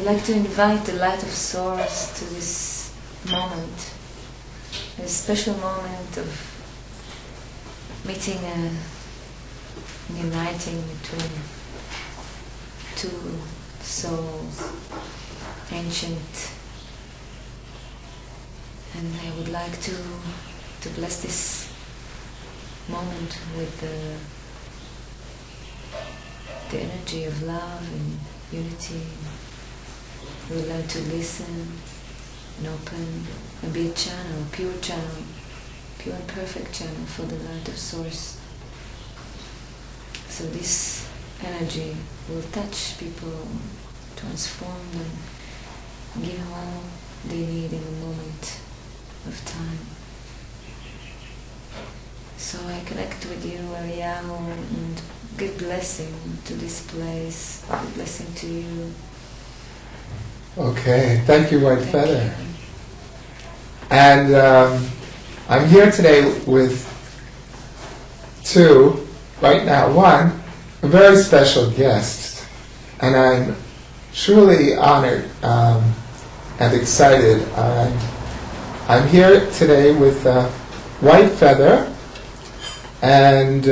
would like to invite the light of Source to this moment, a special moment of meeting and uniting between two souls, ancient. And I would like to bless this moment with the energy of love and unity. We would like to listen and open and be a channel, pure and perfect channel for the light of Source. So this energy will touch people, transform them, give them all they need in a moment of time. So I connect with you, Ariel, and give blessing to this place, give blessing to you. Okay, thank you, Whitefeather. And I'm here today with two, right now, one, a very special guest, and I'm truly honored and excited. I'm here today with Whitefeather, and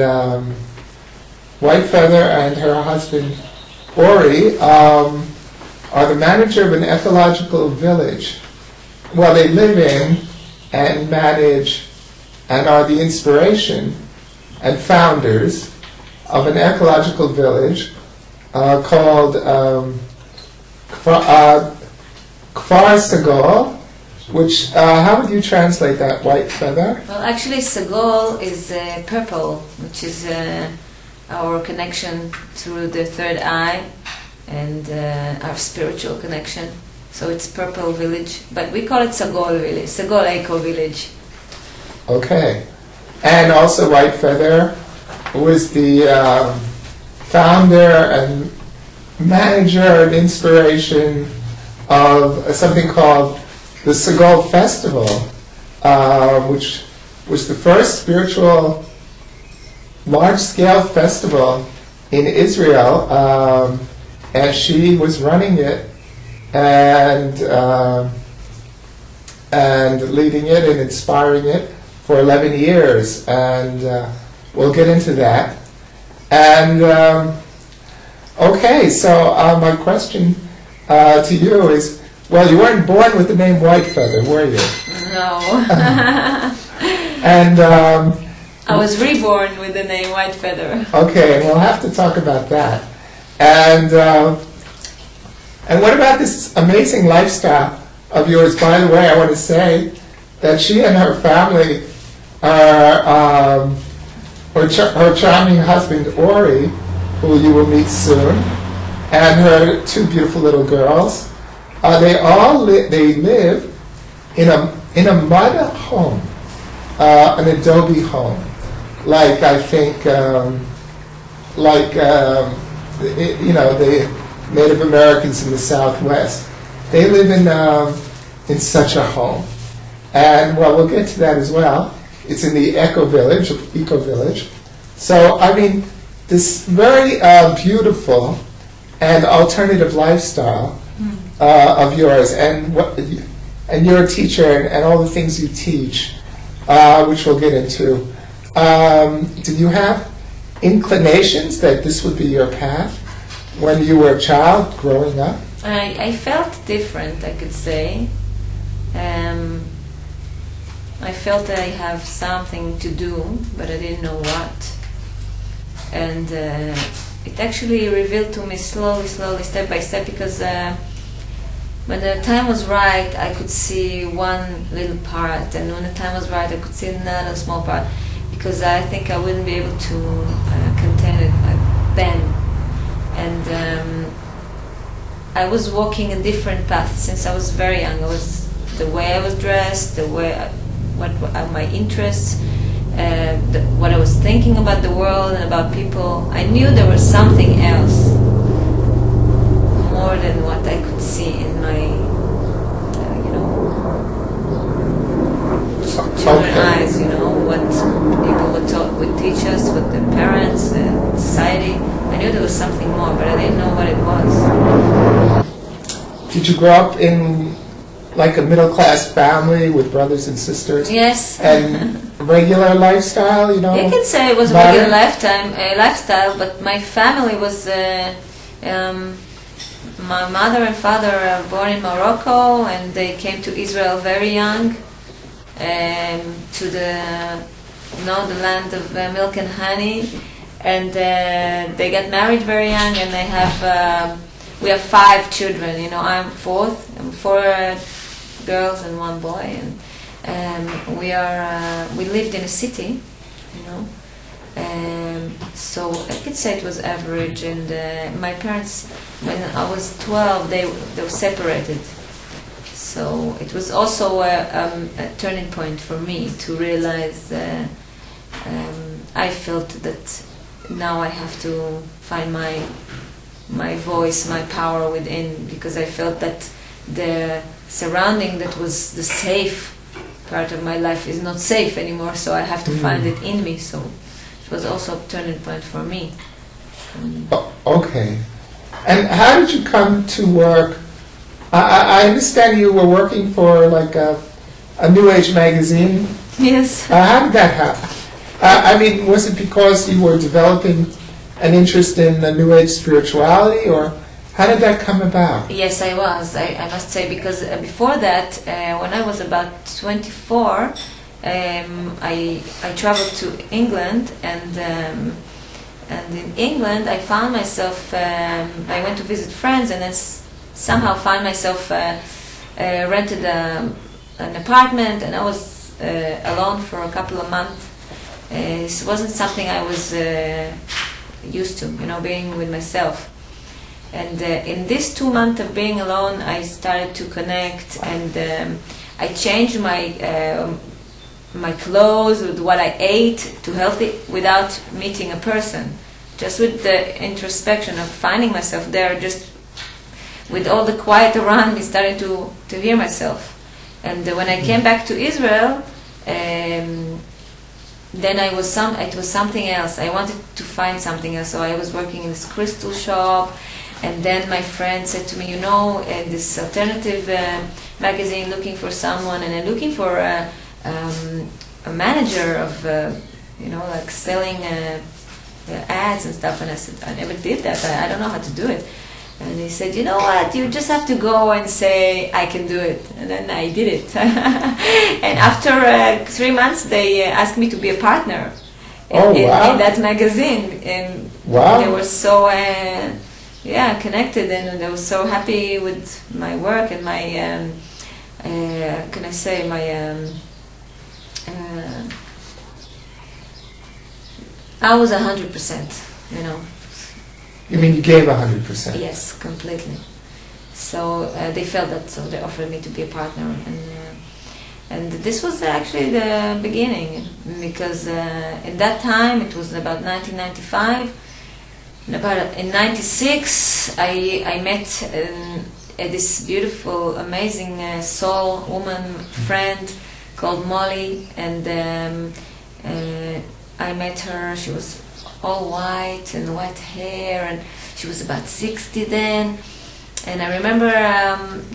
Whitefeather and her husband Ori are the manager of an ecological village. Well, they live in and manage and are the inspiration and founders of an ecological village called Kfar Sagol, which, how would you translate that, Whitefeather? Well, actually, Sagol is purple, which is our connection through the third eye and our spiritual connection. So it's Purple Village, but we call it Sagol Village, Sagol Eco Village. Okay. And also Whitefeather was the founder and manager and inspiration of something called the Sagol Festival, which was the first spiritual large-scale festival in Israel, and she was running it and leading it and inspiring it for 11 years, and we'll get into that. And okay, so my question to you is, well, you weren't born with the name Whitefeather, were you? No. And I was reborn with the name Whitefeather. Okay, we'll have to talk about that. And what about this amazing lifestyle of yours? By the way, I want to say that she and her family are her charming husband Ori, who you will meet soon, and her two beautiful little girls. They live in a mud home, an adobe home, like I think the Native Americans in the Southwest. They live in such a home, and well, we'll get to that as well. It's in the eco village. So I mean, this very beautiful and alternative lifestyle of yours, and you're a teacher, and all the things you teach, which we'll get into. Did you have inclinations that this would be your path when you were a child growing up? I felt different, I could say. I felt I have something to do, but I didn't know what. And it actually revealed to me slowly, step by step, because when the time was right, I could see one little part, and when the time was right, I could see another small part, because I think I wouldn't be able to contain it then. And I was walking a different path since I was very young. The way I was dressed, what my interests, what I was thinking about the world and about people. I knew there was something else, more than what I could see in my, children's eyes. What people would teach us, what the parents and society. I knew there was something more, but I didn't know what it was. did you grow up in like a middle-class family with brothers and sisters? Yes. And regular lifestyle, you know? You can say it was a modern? regular lifestyle, but my family was... my mother and father are born in Morocco, and they came to Israel very young, to the land of milk and honey, and they got married very young, and they have we have 5 children. You know, I'm fourth. I'm 4 girls and 1 boy, and we lived in a city, you know. So I could say it was average, and my parents, when I was 12, they were separated. So it was also a turning point for me to realize I felt that now I have to find my voice, my power within, because I felt that the surrounding that was the safe part of my life is not safe anymore, so I have to find it in me. So it was also a turning point for me. Okay. And how did you come to work? I understand you were working for like a New Age magazine. Yes. How did that happen? I mean, was it because you were developing an interest in New Age spirituality, or how did that come about? Yes, I was. I must say, because before that, when I was about 24, I traveled to England, and in England I found myself. I went to visit friends, and then somehow found myself rented an apartment, and I was alone for a couple of months. It wasn't something I was used to, you know, being with myself. And in this 2 months of being alone, I started to connect, and I changed my clothes, with what I ate, to healthy without meeting a person. Just with the introspection of finding myself there, just with all the quiet around me, starting to hear myself. And when I came back to Israel, then it was something else. I wanted to find something else, so I was working in this crystal shop. And then my friend said to me, you know, this alternative magazine looking for someone, and I'm looking for a manager of, you know, like selling ads and stuff. And I said, I never did that. I don't know how to do it. And he said, you know what, you just have to go and say, I can do it. And then I did it. And after 3 months, they asked me to be a partner in that magazine. And they were so... connected, and I was so happy with my work and my, can I say, my, I was 100%, you know. You mean you gave 100%? Yes, completely. So they felt that, so they offered me to be a partner, and this was actually the beginning, because in that time, it was about 1995. In 96, I met this beautiful, amazing soul woman friend called Molly, and I met her. She was all white and white hair, and she was about 60 then. And I remember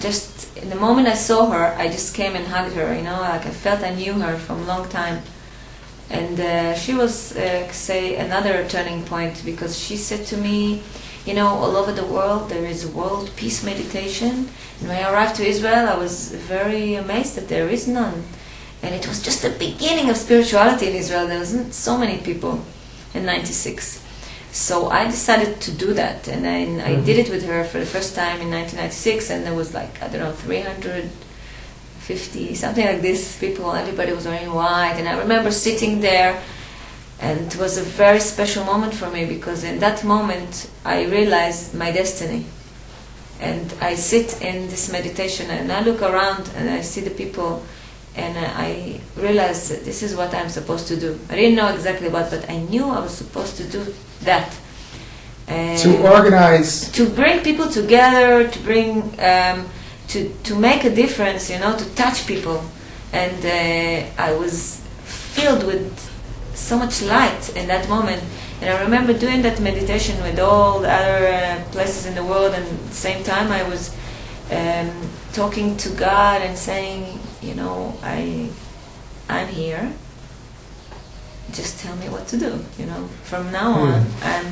just in the moment I saw her, I just came and hugged her. You know, like I felt I knew her from a long time. And she was, say, another turning point, because she said to me, you know, all over the world there is world peace meditation. And when I arrived to Israel, I was very amazed that there is none. And it was just the beginning of spirituality in Israel. There wasn't so many people in 96. So I decided to do that. And I did it with her for the first time in 1996. And there was like, I don't know, 350, something like this, people, everybody was wearing white, and I remember sitting there, and it was a very special moment for me, because in that moment I realized my destiny. And I sit in this meditation, and I look around, and I see the people, and I realized that this is what I'm supposed to do. I didn't know exactly what, but I knew I was supposed to do that. To organize. To bring people together, to bring... To make a difference, you know, to touch people. And I was filled with so much light in that moment. And I remember doing that meditation with all the other places in the world, and at the same time I was talking to God and saying, you know, I'm here. Just tell me what to do. You know, from now on, I'm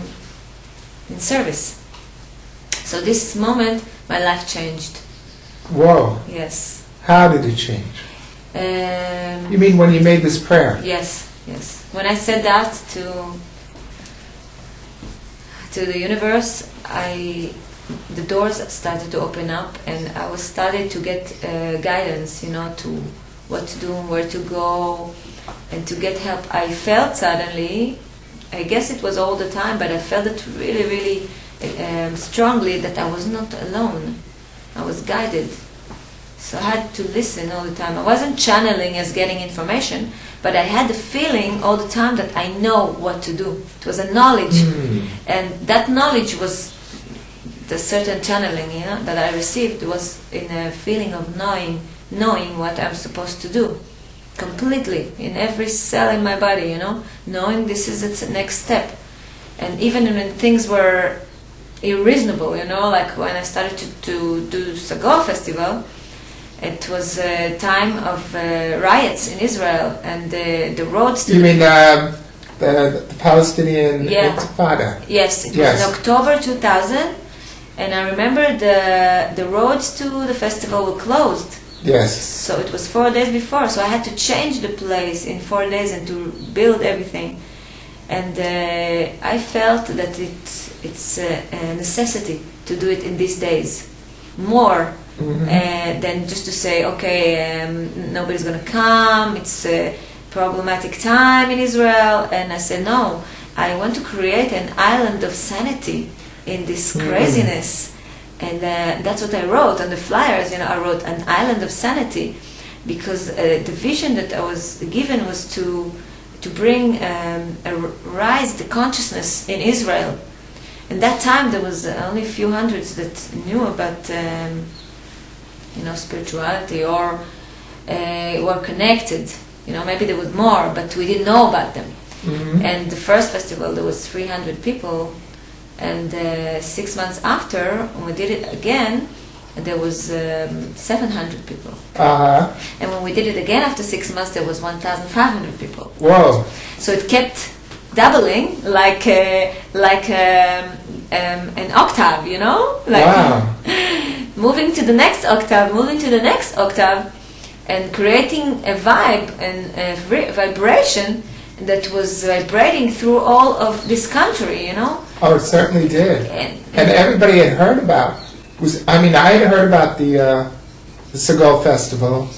in service. So this moment, my life changed. Whoa. Yes. How did it change? You mean when you made this prayer? Yes, yes. When I said that to the universe, the doors started to open up, and I was started to get guidance, you know, to what to do, where to go, and to get help. I felt suddenly, I guess it was all the time, but I felt it really, really strongly that I was not alone. I was guided. So I had to listen all the time. I wasn't channeling as getting information, but I had the feeling all the time that I know what to do. It was a knowledge. And that knowledge was the certain channeling, you know, that I received was in a feeling of knowing what I'm supposed to do. Completely, in every cell in my body, you know, knowing this is its next step. And even when things were unreasonable, you know, like when I started to do Sagol festival, it was a time of riots in Israel, and the roads to... You mean the Palestinian Intifada? Yes, it was in October 2000, and I remember the roads to the festival were closed. Yes. So it was 4 days before, so I had to change the place in 4 days and to build everything. And I felt that it's a necessity to do it in these days, more than just to say, okay, nobody's going to come, it's a problematic time in Israel. And I said, no, I want to create an island of sanity in this craziness. And that's what I wrote on the flyers. You know, I wrote an island of sanity, because the vision that I was given was to bring rise the consciousness in Israel. In that time, there was only a few hundreds that knew about, you know, spirituality or were connected. You know, maybe there was more, but we didn't know about them. And the first festival, there was 300 people. And 6 months after, when we did it again, there was 700 people. And when we did it again after 6 months, there was 1,500 people. Whoa! So it kept doubling, like an octave, you know? Like wow! Moving to the next octave, moving to the next octave, and creating a vibe and a vibration that was vibrating through all of this country, you know? Oh, it certainly did. And everybody had heard about, I had heard about the Sagol Festival,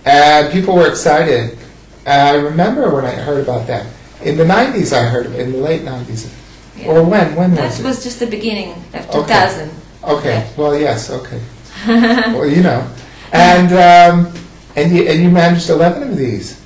and people were excited. I remember when I heard about that. In the 90s I heard of it, in the late 90s. Yeah. Or when was it? That was just the beginning of 2000. Okay, yeah. Well, yes, okay. Well, you know. And you managed 11 of these.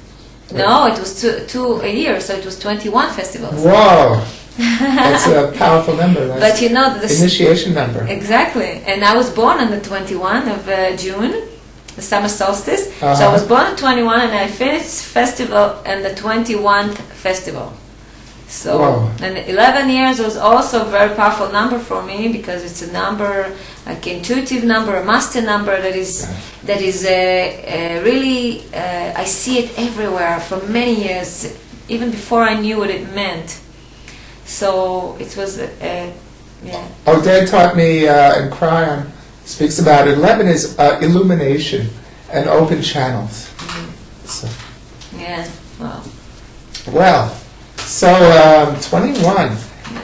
No, it was two a year, so it was 21 festivals. Whoa! That's a powerful number. That's but you know, the initiation number. Exactly. And I was born on the 21 of June, the summer solstice. So I was born on 21, and I finished festival on the 21st festival. So, whoa. And 11 years was also a very powerful number for me, because it's a number, like intuitive number, a master number that is really, I see it everywhere for many years, even before I knew what it meant. So it was, yeah. Oded taught me, and Cryon speaks about it. 11 is illumination and open channels. So. Yeah, wow. Well. So, 21.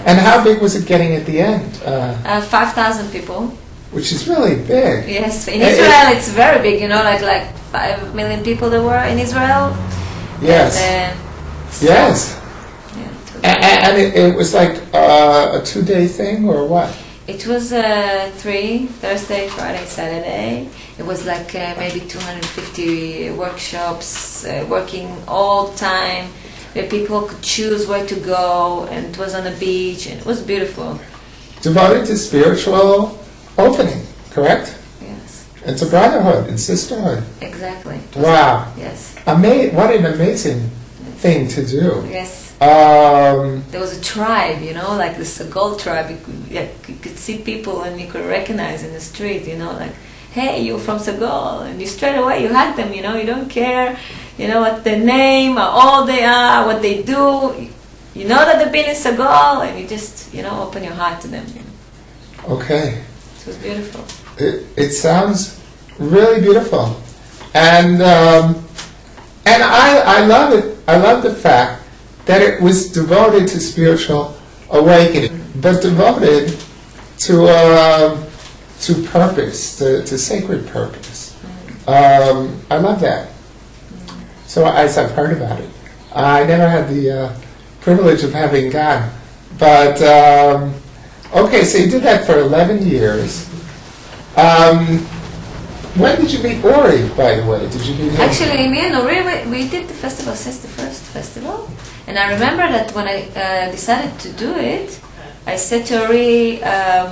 And how big was it getting at the end? 5,000 people. Which is really big. Yes, in Israel it's very big, you know, like 5 million people there were in Israel. Yes. And, yes. Yeah, and it was like a 2-day thing, or what? It was 3, Thursday, Friday, Saturday. It was like maybe 250 workshops, working all the time, where people could choose where to go, and it was on the beach, and it was beautiful. Devoted to spiritual opening, correct? Yes. And to brotherhood and sisterhood. Exactly. Wow. Yes. What an amazing thing to do. Yes. There was a tribe, you know, like the Sagol tribe. You could see people and you could recognize in the street, you know, like hey, you're from Sagol, and you straight away you hug them. You know, you don't care, you know, what their name, how old they are, what they do. You know that they've been in Sagol, and you just, you know, open your heart to them. You know. Okay. It was beautiful. It sounds really beautiful, and I love it. I love the fact that it was devoted to spiritual awakening, but devoted to purpose, to sacred purpose. I love that. So as I've heard about it, I never had the privilege of having gone, but okay. So you did that for 11 years. When did you meet Ori, by the way? Did you meet him? Actually, me and Ori, we did the festival since the first festival. And I remember that when I decided to do it, I said to Ori, are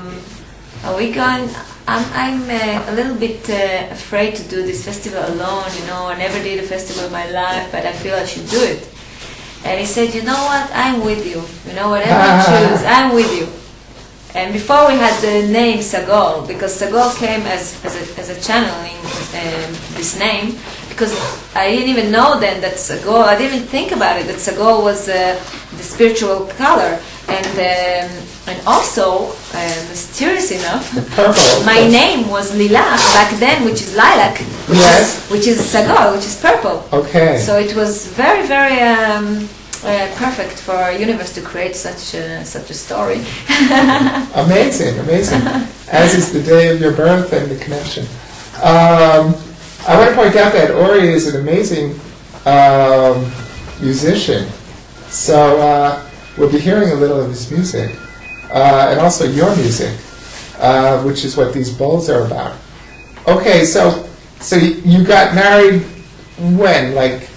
we going... I'm a little bit afraid to do this festival alone, you know. I never did a festival in my life, but I feel I should do it. And he said, you know what, I'm with you. You know, whatever you choose, I'm with you. And before we had the name Sagol, because Sagol came as a channeling this name, because I didn't even know then that Sagol, I didn't even think about it, that Sagol was the spiritual color. And also, mysterious enough, my name was Lilach back then, which is lilac, which is Sagol, which is purple. Okay. So it was very, very perfect for our universe to create such a story. Amazing, amazing. As is the day of your birth and the connection. I want to point out that Ori is an amazing musician. So we'll be hearing a little of his music, and also your music, which is what these bowls are about. Okay, so you got married when? Like,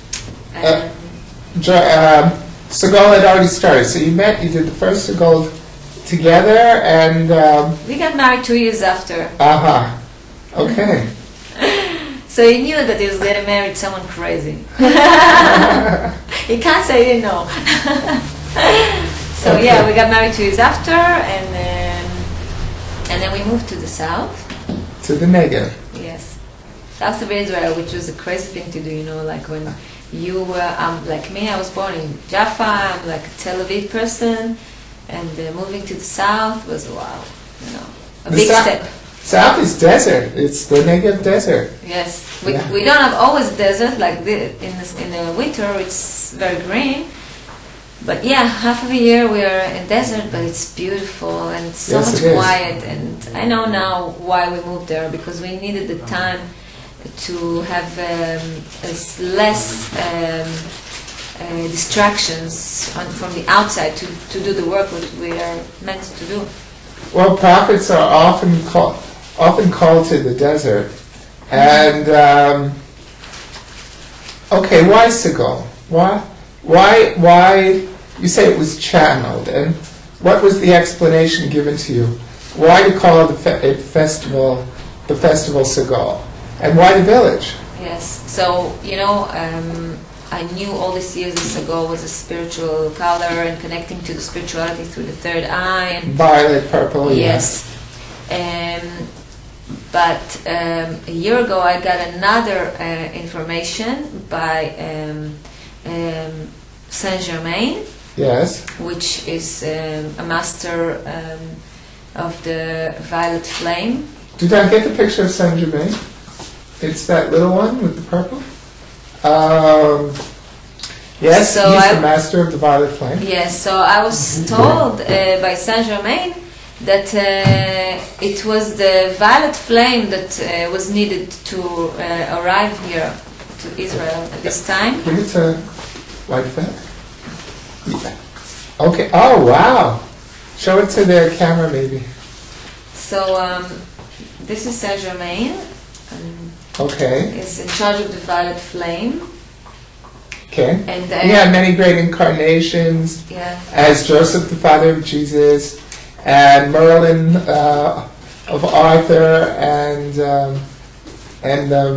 Sagol had already started. So you did the first Sagol together, and we got married 2 years after. Okay. So he knew that he was getting married to someone crazy. He can't say he didn't know. So yeah, we got married 2 years after, and then we moved to the south. To the Negev. Yes, south of Israel, which was a crazy thing to do. You know, like when you were like me, I was born in Jaffa. I'm like a Tel Aviv person, and moving to the south was wow. You know, a big step. South is desert. It's the Negev desert. Yes, we don't have always desert like in the winter. It's very green. But yeah, half of the year we are in desert, but it's beautiful and so much quiet. And I know now why we moved there, because we needed the time to have less distractions from the outside to do the work that we are meant to do. Well, prophets are often called to the desert, and okay, why Sagol? Why? You say it was channeled, and what was the explanation given to you? Why to call the festival Sagol, and why the village? Yes, so you know, I knew all these years that Sagol was a spiritual color and connecting to the spirituality through the third eye. And violet, purple. Yes, but a year ago I got another information by Saint Germain. Yes. Which is a master of the violet flame. Did I get the picture of Saint Germain? It's that little one with the purple? Yes, so he's the master of the violet flame. Yes, so I was told by Saint Germain that it was the violet flame that was needed to arrive here to Israel at this time. Bring it to Whitefeather. Yeah. Okay. Oh, wow. Show it to the camera, maybe. So, this is Saint Germain. Okay. Is in charge of the violet flame. Okay. And he had many great incarnations. Yeah. As Joseph, the father of Jesus, and Merlin of Arthur, and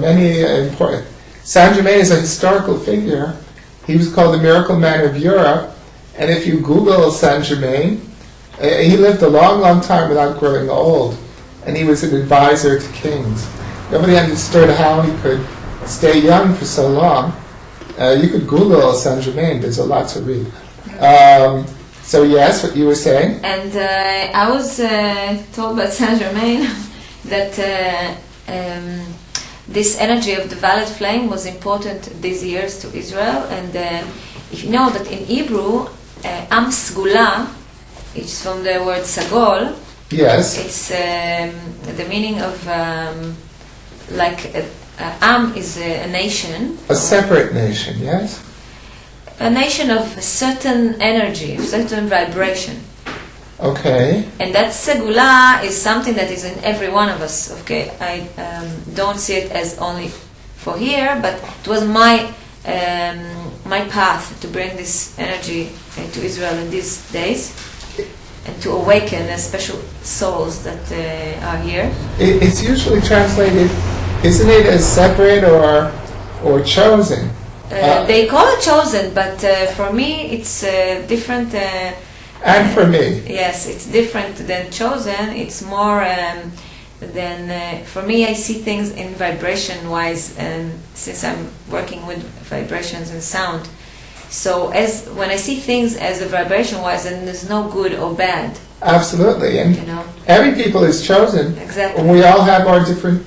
many important. Saint Germain is a historical figure. He was called the Miracle Man of Europe, and if you Google Saint Germain, he lived a long, long time without growing old, and he was an advisor to kings. Nobody understood how he could stay young for so long. You could Google Saint Germain. There's a lot to read. So yes, what you were saying? And I was told by Saint Germain that this energy of the violet flame was important these years to Israel. And if you know that in Hebrew, Am Sgula, it's from the word Sagol. Yes. It's the meaning of Am is a nation. A separate nation, yes? A nation of a certain energy, a certain vibration. Okay. And that Segula is something that is in every one of us. Okay, I don't see it as only for here, but it was my path to bring this energy to Israel in these days, and to awaken the special souls that are here. It's usually translated, isn't it, as separate or chosen? They call it chosen, but for me it's different. And for me. Yes, it's different than chosen. It's more for me, I see things in vibration-wise, and since I'm working with vibrations and sound. So when I see things as a vibration-wise, then there's no good or bad. Absolutely. And you know? Every people is chosen. Exactly. We all have our different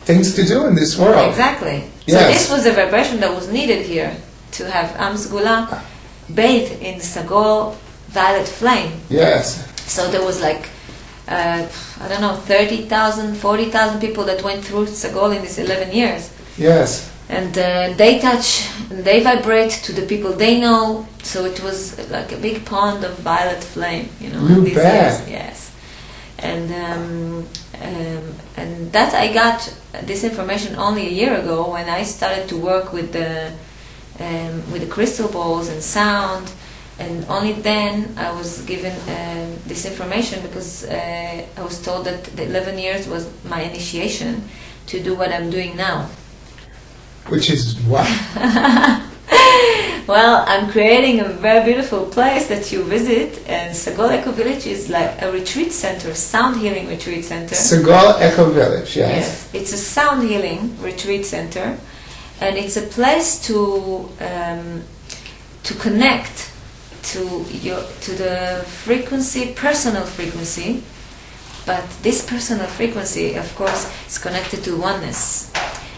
things to do in this world. Exactly. Yes. So this was the vibration that was needed here, to have Am Sgula bathe in Sagol violet flame. Yes. So there was 30,000, 40,000 people that went through Sagol in these 11 years. Yes. And they touch, they vibrate to the people they know. So it was like a big pond of violet flame, you know. You these bet. years. Yes. And that I got this information only a year ago when I started to work with the crystal balls and sound, and only then I was given this information, because I was told that the 11 years was my initiation to do what I'm doing now. Which is what? Well, I'm creating a very beautiful place that you visit, and Sagol Eco Village is like a retreat center, sound healing retreat center. Sagol Eco Village, yes. Yes, it's a sound healing retreat center, and it's a place to connect to the frequency, personal frequency. But this personal frequency, of course, is connected to oneness,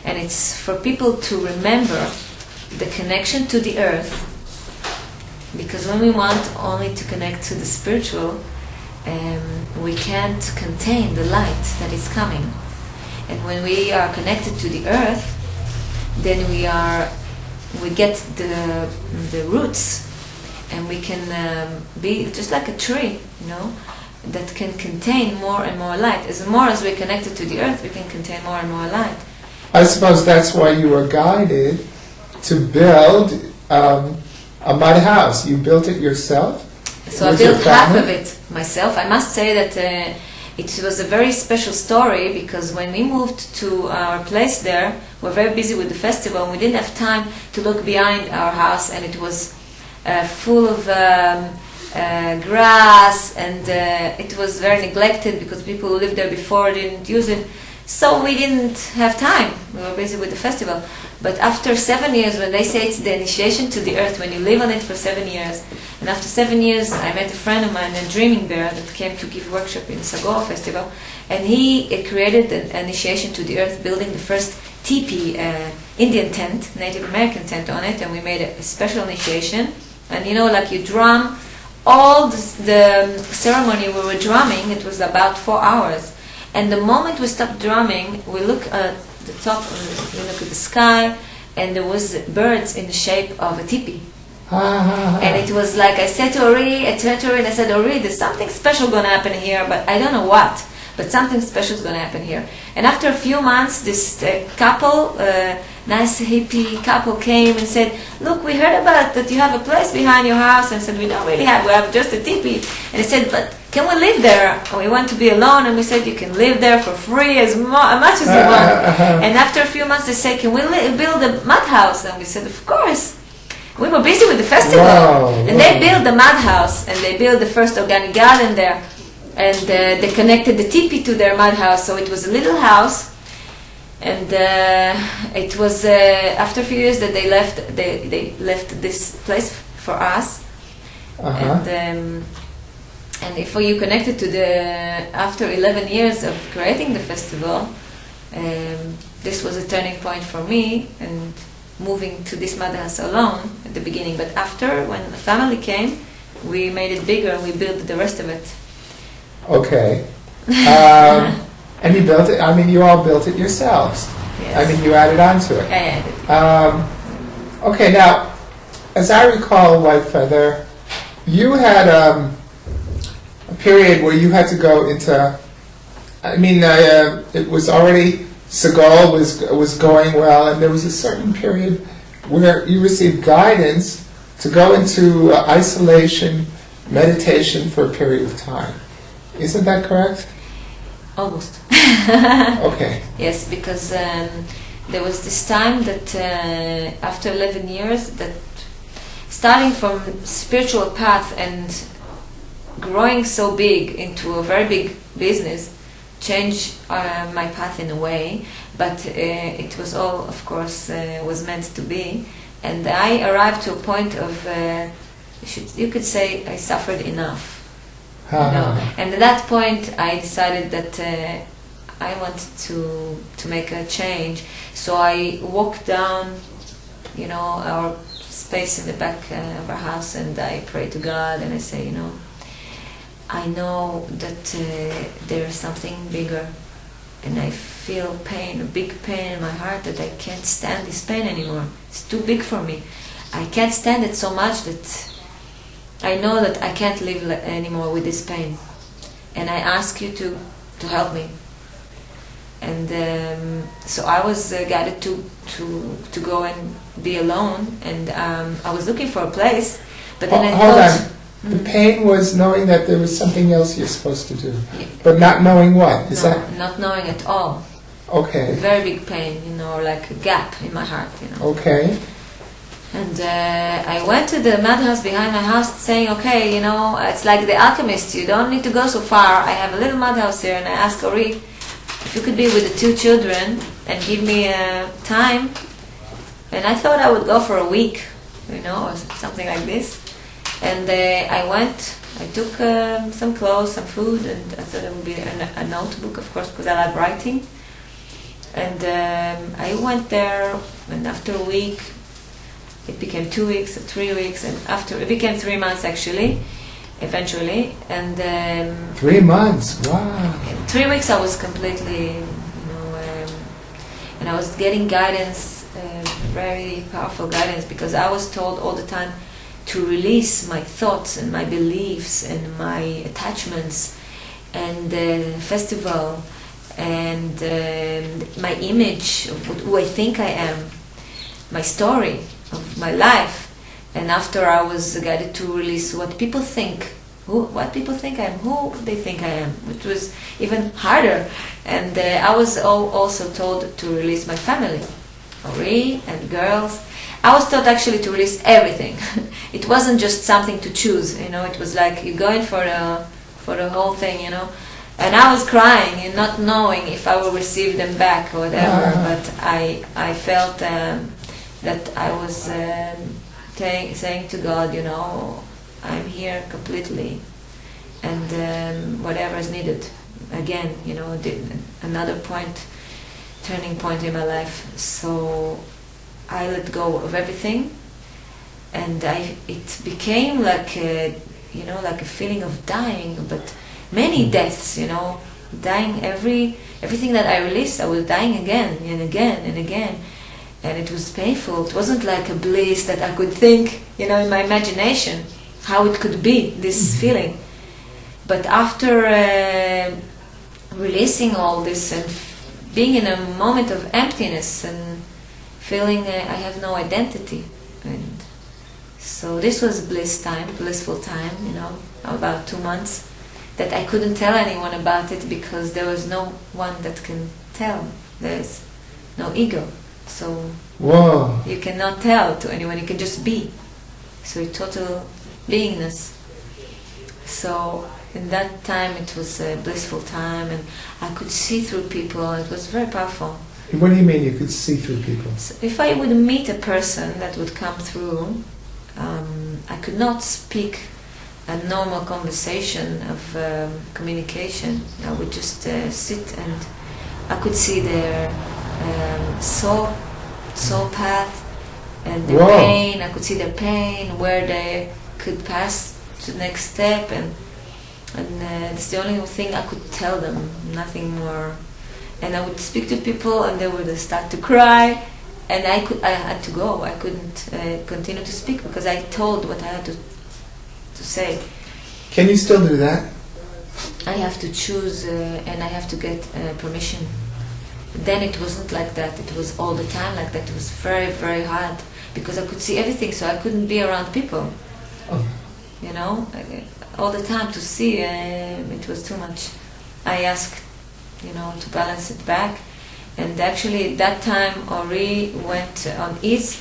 and it's for people to remember the connection to the earth, because when we want only to connect to the spiritual, we can't contain the light that is coming. And when we are connected to the earth, then we get the roots, and we can be just like a tree, you know, that can contain more and more light. As more as we're connected to the earth, we can contain more and more light. I suppose that's why you were guided to build a mud house. You built it yourself? So I built half of it myself. I must say that it was a very special story, because when we moved to our place there, we were very busy with the festival, and we didn't have time to look behind our house, and it was full of grass, and it was very neglected because people who lived there before didn't use it. So we didn't have time. We were busy with the festival. But after 7 years, when they say it's the initiation to the earth, when you live on it for 7 years, and after 7 years, I met a friend of mine, a dreaming bear, that came to give workshop in Sagol Festival, and he created an initiation to the earth, building the first teepee, Indian tent, Native American tent on it, and we made a special initiation. And you know, like you drum, all the ceremony we were drumming, it was about 4 hours. And the moment we stopped drumming, we look at the top, we look at the sky, and there was birds in the shape of a teepee. And it was like, I said to Ori, and I said, Ori, there's something special going to happen here, but I don't know what. But something special is going to happen here. And after a few months, this couple, nice hippie couple, came and said, look, we heard about that you have a place behind your house. And I said, we don't really have, we have just a teepee. And they said, but can we live there? And we want to be alone. And we said, you can live there for free as much as you want. And after a few months, they said, can we build a mud house? And we said, of course. We were busy with the festival. Wow, and they built the mud house, and they built the first organic garden there. And they connected the teepee to their mud house, so it was a little house. And it was after a few years that they left this place for us. And if you connected to after 11 years of creating the festival, this was a turning point for me, and moving to this mud house alone at the beginning. But after, when the family came, we made it bigger and we built the rest of it. Okay. And you built it, I mean, you all built it yourselves. Yes. I mean, you added on to it. I did. Okay, now, as I recall, Whitefeather, you had a period where you had to go into, I mean, it was already, Sagol was going well, and there was a certain period where you received guidance to go into isolation, meditation for a period of time. Isn't that correct? Almost. Okay. Yes, because there was this time that after 11 years, that starting from spiritual path and growing so big into a very big business, changed my path in a way, but it was all, of course, was meant to be. And I arrived to a point of, you could say, I suffered enough. You know? And at that point, I decided that I wanted to make a change. So I walked down, you know, our space in the back of our house, and I prayed to God, and I say, you know, I know that there is something bigger, and I feel pain, a big pain in my heart, that I can't stand this pain anymore. It's too big for me. I can't stand it so much that I know that I can't live anymore with this pain, and I ask you to help me. And so I was guided to go and be alone, and I was looking for a place, but then I thought... Hold on. The pain was knowing that there was something else you're supposed to do, but not knowing what. Is that? Not knowing at all. Okay. Very big pain, you know, like a gap in my heart, you know. Okay. And I went to the madhouse behind my house saying, okay, you know, it's like the alchemist, you don't need to go so far. I have a little madhouse here, and I asked Ori if you could be with the 2 children and give me time. And I thought I would go for a week, you know, or something like this. And I went, I took some clothes, some food, and I thought it would be a notebook, of course, because I like writing. And I went there, and after a week, it became 2 weeks, 3 weeks, and after it became 3 months actually, eventually. And 3 months, wow. In 3 weeks I was completely, you know, and I was getting guidance, very powerful guidance, because I was told all the time to release my thoughts and my beliefs and my attachments and the festival and my image of who I think I am, my story of my life. And after I was guided to release what people think, what people think I am, who they think I am, which was even harder. And I was also told to release my family, Ori and girls. I was taught actually to release everything. It wasn't just something to choose, you know. It was like you're going for the whole thing, you know. And I was crying and not knowing if I will receive them back or whatever. But I felt that I was saying to God, you know, I'm here completely, and whatever is needed. Again, you know, another turning point in my life. So I let go of everything, and it became like you know, like a feeling of dying, but many deaths, you know, dying everything that I released, I was dying again and again and again, and it was painful. It wasn't like a bliss that I could think, you know, in my imagination how it could be, this feeling. But after releasing all this and being in a moment of emptiness and feeling I have no identity, and so this was blissful time, you know, about 2 months, that I couldn't tell anyone about it because there was no one that can tell. There's no ego, so whoa, you cannot tell to anyone. You can just be. So total beingness. So in that time it was a blissful time, and I could see through people. It was very powerful. What do you mean you could see through people? So if I would meet a person that would come through, I could not speak a normal conversation of communication. I would just sit, and I could see their soul path and their Whoa. pain. I could see their pain, where they could pass to the next step, and it's the only thing I could tell them, nothing more. And I would speak to people, and they would start to cry, and I had to go. I couldn't continue to speak because I told what I had to say. Can you still do that? I have to choose, and I have to get permission. Then it wasn't like that. It was all the time like that. It was very, very hard because I could see everything, so I couldn't be around people. Oh. You know, all the time to see, it was too much. I asked, to balance it back. And actually, at that time, Ori went on his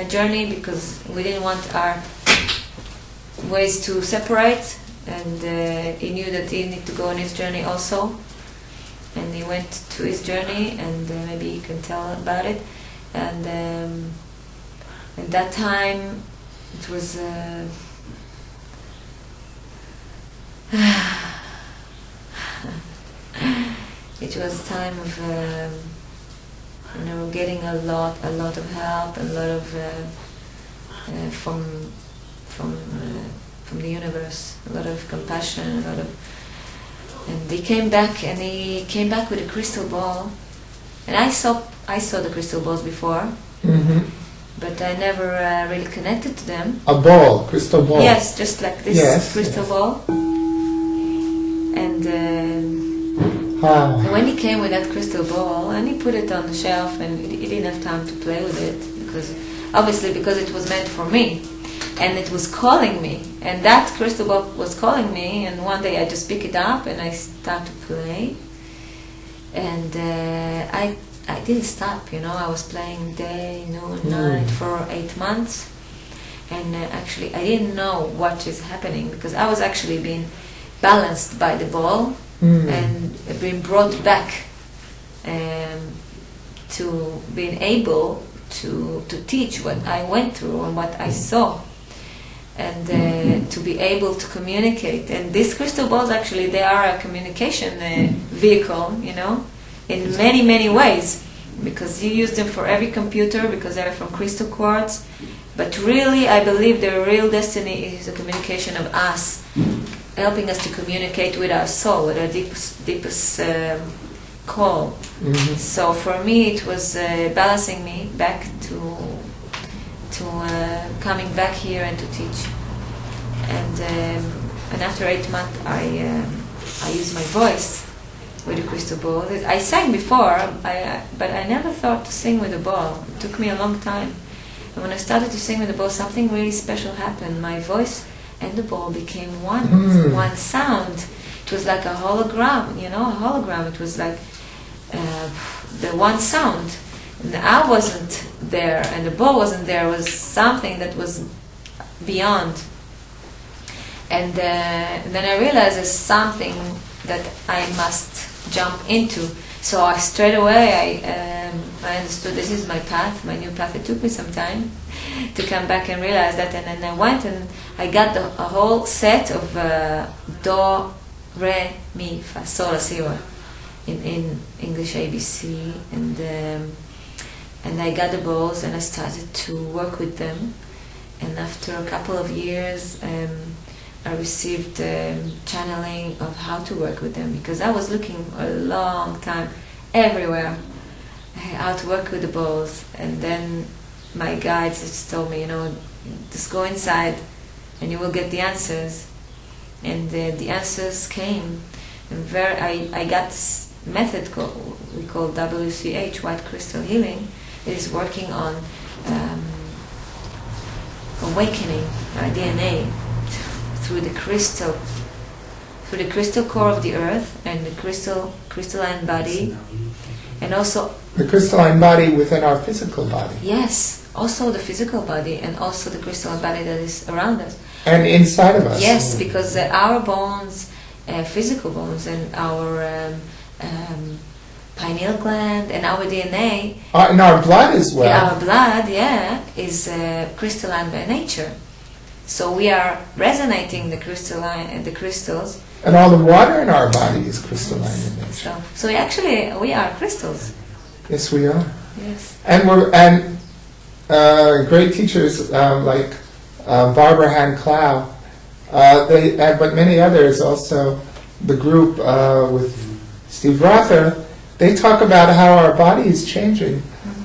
journey because we didn't want our ways to separate. And he knew that he needed to go on his journey also. And he went to his journey, and maybe he can tell about it. And at that time, it was it was a time of getting a lot of help, a lot of from the universe, a lot of compassion, and he came back with a crystal ball, and I saw the crystal balls before, but I never really connected to them. A ball, crystal ball. Yes, just like this crystal ball. And when he came with that crystal ball, and he put it on the shelf, and he didn't have time to play with it because it was meant for me. And it was calling me, and that crystal ball was calling me, and one day I just pick it up and I start to play, and I didn't stop, I was playing day, noon, night for 8 months, and actually I didn't know what is happening because I was actually being balanced by the ball and being brought back to being able to teach what I went through and what I saw. And to be able to communicate. And these crystal balls, actually, they are a communication vehicle, in many, many ways. Because you use them for every computer, because they're from crystal quartz. But really, I believe their real destiny is the communication of us, helping us to communicate with our soul, with our deepest call. So for me, it was balancing me back to coming back here and to teach, and after 8 months I used my voice with the crystal ball. I sang before, but I never thought to sing with a ball. It took me a long time, and when I started to sing with the ball, something really special happened. My voice and the ball became one sound. It was like a hologram, a hologram. It was like the one sound. And I wasn't there, and the ball wasn't there. It was something that was beyond. And then I realized there's something that I must jump into. So straight away I understood this is my path, my new path. It took me some time to come back and realize that. And then I went and I got a whole set of Do, Re, Mi, Fa, Sol, La, Si, Re in English ABC, and I got the balls and I started to work with them. And after a couple of years, I received channeling of how to work with them, because I was looking a long time everywhere how to work with the balls. And then my guides just told me, just go inside and you will get the answers. And the answers came. And I got this method we call WCH, White Crystal Healing. It is working on awakening our DNA through the crystal core of the earth and the crystalline body, and also the crystalline body within our physical body. Yes, also the physical body and also the crystal body that is around us. And inside of us. Yes, because our bones, physical bones, and our pineal gland and our DNA, and our blood as well. Yeah, our blood, is crystalline by nature. So we are resonating the crystals. And all the water in our body is crystalline in nature. So actually, we are crystals. Yes, we are. Yes. And great teachers like Barbara Han Clow, but many others also. The group with Steve Rother, they talk about how our body is changing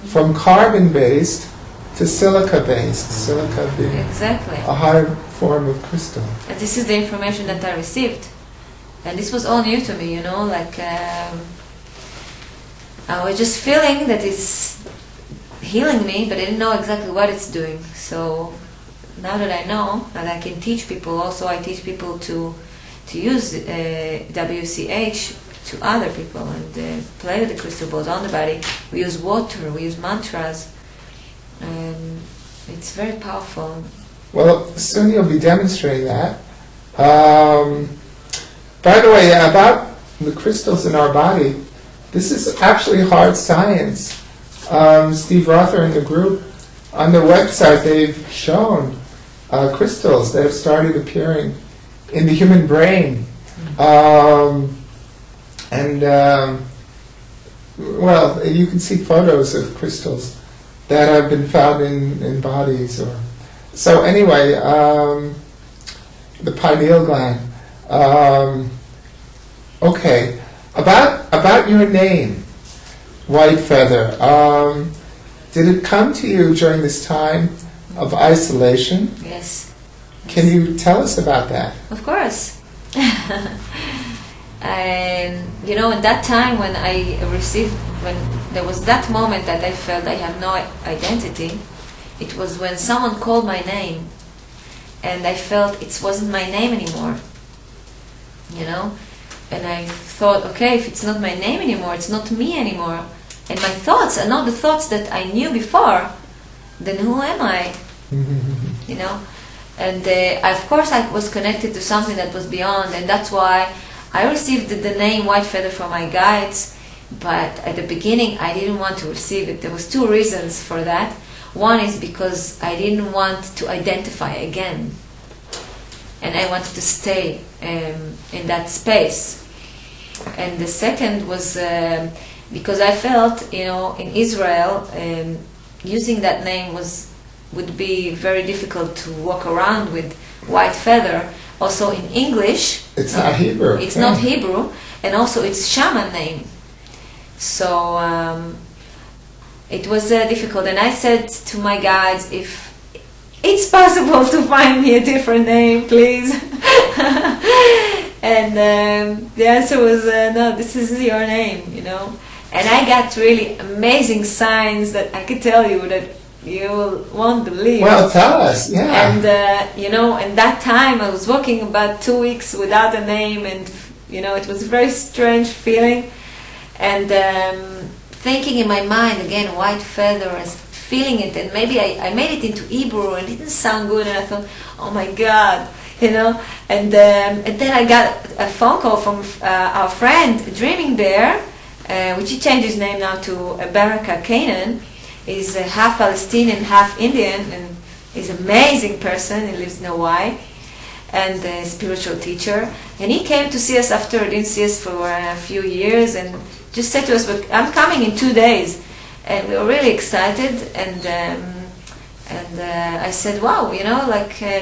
from carbon-based to silica-based. Silica being exactly a higher form of crystal. And this is the information that I received. And this was all new to me, like I was just feeling that it's healing me, but I didn't know exactly what it's doing. So now that I know, and I can teach people, also I teach people to use WCH to other people and play with the crystal balls on the body. We use water, we use mantras, and it's very powerful. Well, soon you'll be demonstrating that. By the way, about the crystals in our body, this is actually hard science. Steve Rother and the group, on their website, they've shown crystals that have started appearing in the human brain. Well, you can see photos of crystals that have been found in bodies. So anyway, the pineal gland. Okay, about your name, Whitefeather. Did it come to you during this time of isolation? Yes. Can you tell us about that? Of course. In that time when there was that moment that I felt I have no identity, it was when someone called my name, and I felt it wasn't my name anymore. And I thought, okay, if it's not my name anymore, it's not me anymore, and my thoughts are not the thoughts that I knew before, then who am I? And of course I was connected to something that was beyond, and that's why I received the name Whitefeather from my guides, but at the beginning I didn't want to receive it. There was two reasons for that. One is because I didn't want to identify again, and I wanted to stay in that space. And the second was because I felt, in Israel, using that name would be very difficult to walk around with Whitefeather. Also in English, it's not Hebrew. It's not Hebrew, and also it's shaman name. So it was difficult, and I said to my guides, if it's possible to find me a different name, please. And the answer was no, this is your name, And I got really amazing signs that I could tell you that you won't believe. Well, tell us, yeah. And in that time I was walking about 2 weeks without a name, and it was a very strange feeling. And thinking in my mind again, Whitefeather, and feeling it, and maybe I made it into Hebrew, and it didn't sound good, and I thought, oh my God, And then I got a phone call from our friend Dreaming Bear, which he changed his name now to Baraka Canaan. He's half Palestinian, half Indian, and he's an amazing person. He lives in Hawaii, and a spiritual teacher. And he came to see us after he didn't see us for a few years, and just said to us, "I'm coming in 2 days," and we were really excited. And I said, "Wow,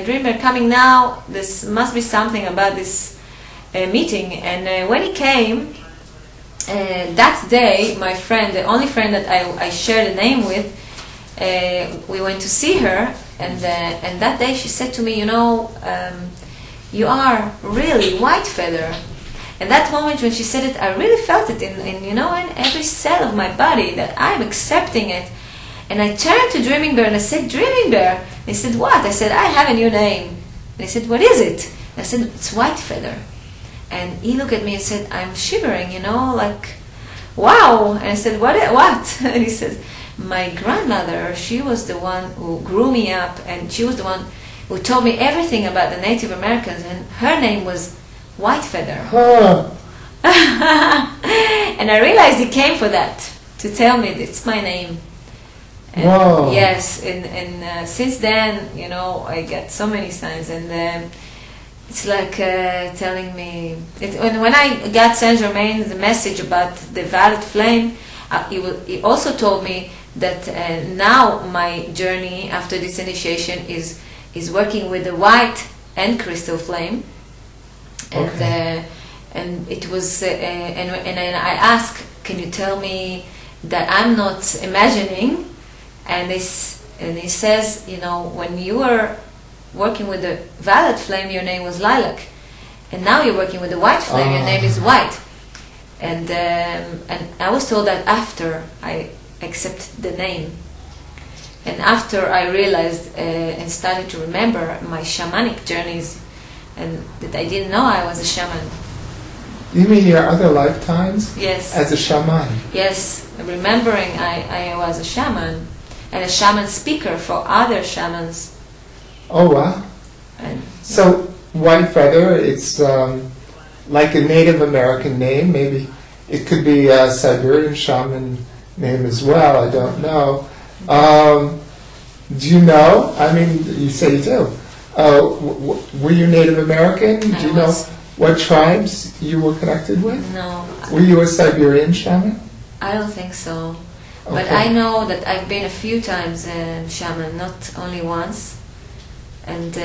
Dreamer coming now. This must be something about this meeting." And when he came. That day, my friend, the only friend that I shared a name with, we went to see her, and that day she said to me, you are really Whitefeather. And that moment when she said it, I really felt it in every cell of my body that I'm accepting it. And I turned to Dreaming Bear and I said, Dreaming Bear. And he said, what? I said, I have a new name. And he said, what is it? And I said, it's Whitefeather. And he looked at me and said, I'm shivering, wow. And I said, what? And he said, my grandmother, she was the one who grew me up, and she was the one who told me everything about the Native Americans, and her name was Whitefeather. Huh. And I realized he came for that, to tell me it's my name. And Whoa. yes, and since then, you know, I get so many signs, and it's like telling me. When I got Saint Germain the message about the violet flame, he also told me that now my journey after this initiation is working with the white and crystal flame, and Okay. And it was and I asked, can you tell me that I'm not imagining? And he says, you know, when you were working with the violet flame, your name was lilac, and now you're working with the white flame, your name is white. And I was told that after I accepted the name, and after I realized and started to remember my shamanic journeys, and that I didn't know I was a shaman. You mean your other lifetimes? Yes. As a shaman? Yes, remembering I was a shaman, and a shaman speaker for other shamans. Oh, wow. And So, Whitefeather, it's like a Native American name. Maybe it could be a Siberian shaman name as well. I don't know. Do you know? I mean, you say you do. Were you Native American? Do you know what tribes you were connected with? no, Were you a Siberian shaman? I don't think so. But Okay. I know that I've been a few times shaman, not only once. And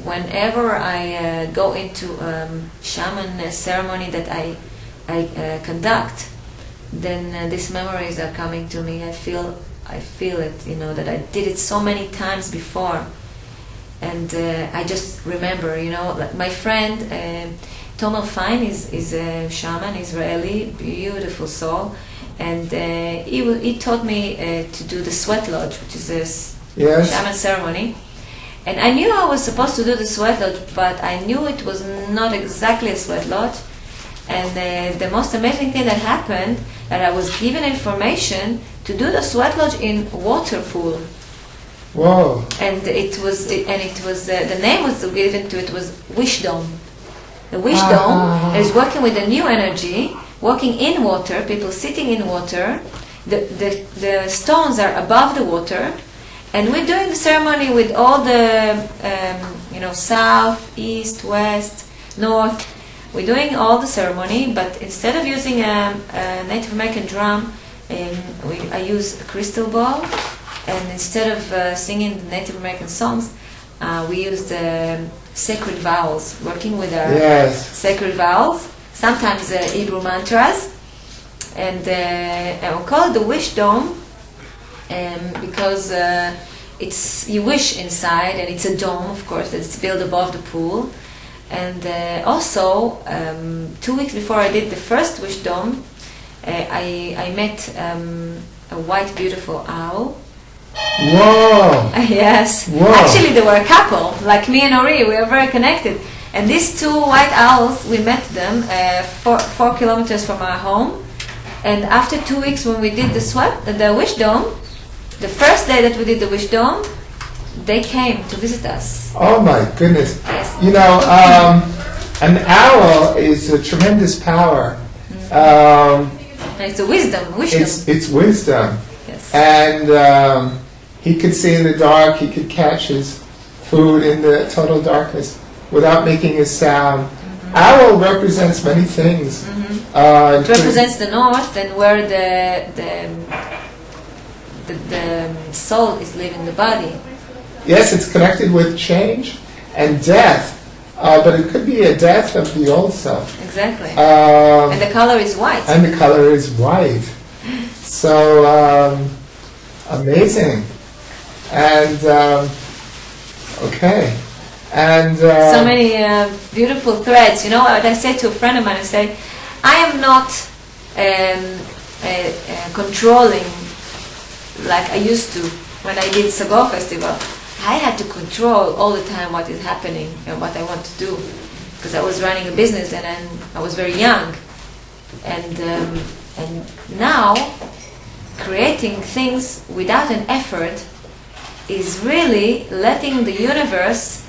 whenever I go into shaman ceremony that I conduct, then these memories are coming to me. I feel it, you know, that I did it so many times before, and I just remember, you know, like my friend Tomer Fine is a shaman, Israeli, beautiful soul, and he taught me to do the sweat lodge, which is a Yes. shaman ceremony. And I knew I was supposed to do the sweat lodge, but I knew it was not exactly a sweat lodge. And the most amazing thing that happened, that I was given information to do the sweat lodge in water pool. Whoa. And it was the name was given to it was Wish Dome. The Wish Dome is working with the new energy, working in water, people sitting in water. The stones are above the water. And we're doing the ceremony with all the, south, east, west, north. We're doing all the ceremony, but instead of using a Native American drum, I use a crystal ball. And instead of singing the Native American songs, we use the sacred vowels, working with our sacred vowels, sometimes Hebrew mantras. And we call it the Wish Dome. Because you wish inside, and it's a dome, of course, that's built above the pool. And also, 2 weeks before I did the first wish dome, I met a white, beautiful owl. Whoa! Yes. Whoa. Actually, they were a couple, like me and Ori. We were very connected. And these two white owls, we met them 4 kilometers from our home. And after 2 weeks, when we did the wish dome, the first day that we did the Wish Dome, they came to visit us. Oh my goodness. Yes. You know, an owl is a tremendous power. It's a wisdom, wisdom. It's wisdom. Yes. And he could see in the dark, he could catch his food in the total darkness without making a sound. Mm-hmm. Owl represents many things. Mm-hmm. It represents the north, and where the soul is leaving the body. Yes, it's connected with change and death, but it could be a death of the old self. Exactly. And the color is white. And the color is white. So, amazing. And, okay. And so many beautiful threads. You know what I said to a friend of mine? I said, I am not controlling like I used to when I did Sagol Festival. I had to control all the time what is happening and what I want to do, because I was running a business and I was very young. And now creating things without an effort is really letting the universe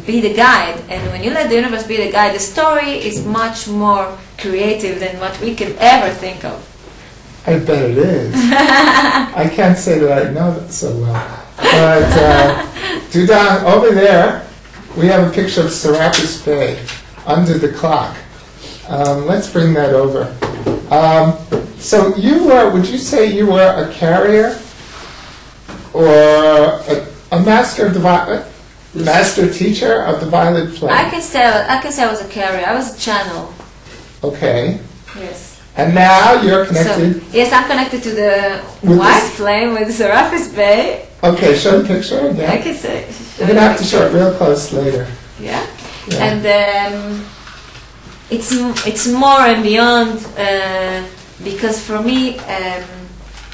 be the guide. And when you let the universe be the guide, the story is much more creative than what we could ever think of. I bet it is. I can't say that I know that so well. But Dudan, over there, we have a picture of Serapis Bay under the clock. Let's bring that over. So you were, would you say you were a carrier or a master of the master teacher of the violet flame? I can say I was a carrier. I was a channel. Okay. Yes. And now you're connected. So, yes, I'm connected to the white flame with Serapis Bay. Okay, show the picture again. I can say. We're going to have to show it real close later. Yeah. And it's more and beyond because for me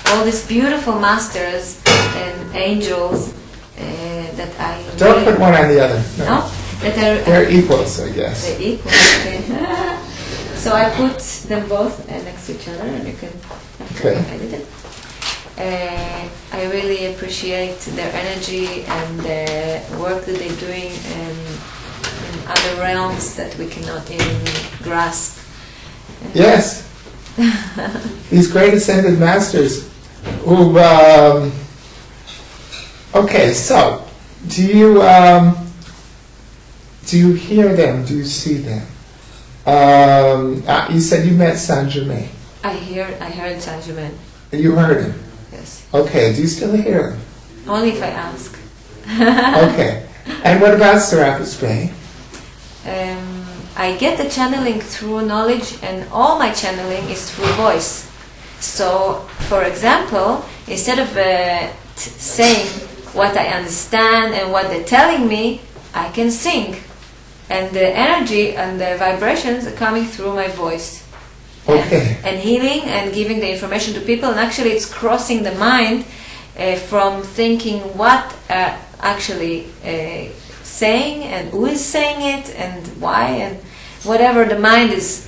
all these beautiful masters and angels that I don't put one on the other. No, that they're equals, I guess. They're equal. Okay. So I put them both next to each other, and you can edit it. I really appreciate their energy and the work that they're doing in other realms that we cannot even grasp. Yes. These great ascended masters who, okay, so do you hear them? Do you see them? You said you met Saint Germain. I heard Saint Germain. You heard him? Yes. Okay, do you still hear him? Only if I ask. Okay. And what about Serapis Bay? I get the channeling through knowledge, and all my channeling is through voice. So, for example, instead of saying what I understand and what they're telling me, I can sing. And the energy and the vibrations are coming through my voice. Okay. And healing and giving the information to people. And actually it's crossing the mind from thinking what actually saying and who is saying it and why and whatever the mind is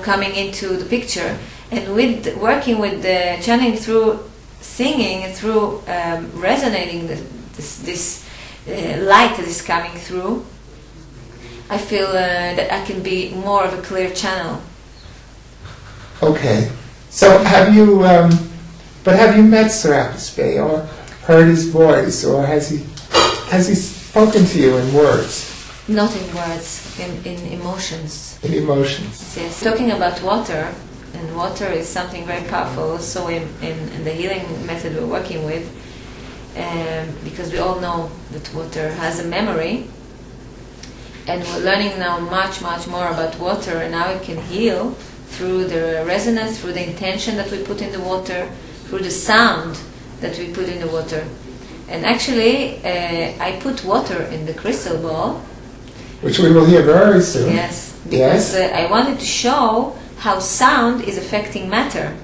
coming into the picture. And with working with the channeling through singing and through resonating this light that is coming through, I feel that I can be more of a clear channel. Okay. So have you met Serapis Bay or heard his voice, or has he spoken to you in words? Not in words, in emotions. In emotions. Yes. Talking about water, and water is something very powerful also in the healing method we're working with, because we all know that water has a memory. And we're learning now much, much more about water, and how it can heal through the resonance, through the intention that we put in the water, through the sound that we put in the water. And actually, I put water in the crystal ball. Which we will hear very soon. Yes. Because I wanted to show how sound is affecting matter.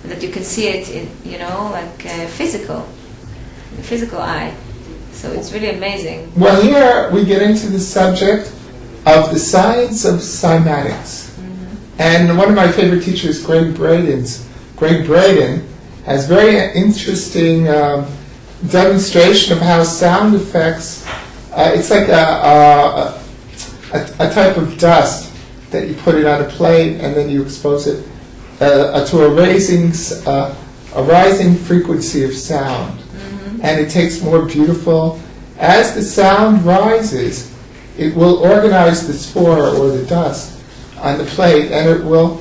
That you can see it in, like physical eye. So it's really amazing. Well, here we get into the subject of the science of cymatics. Mm-hmm. And one of my favorite teachers, Greg Braden, has very interesting demonstration of how sound affects. It's like a type of dust that you put it on a plate and then you expose it to a rising frequency of sound. And it takes more beautiful. As the sound rises, it will organize the spore or the dust on the plate, and it will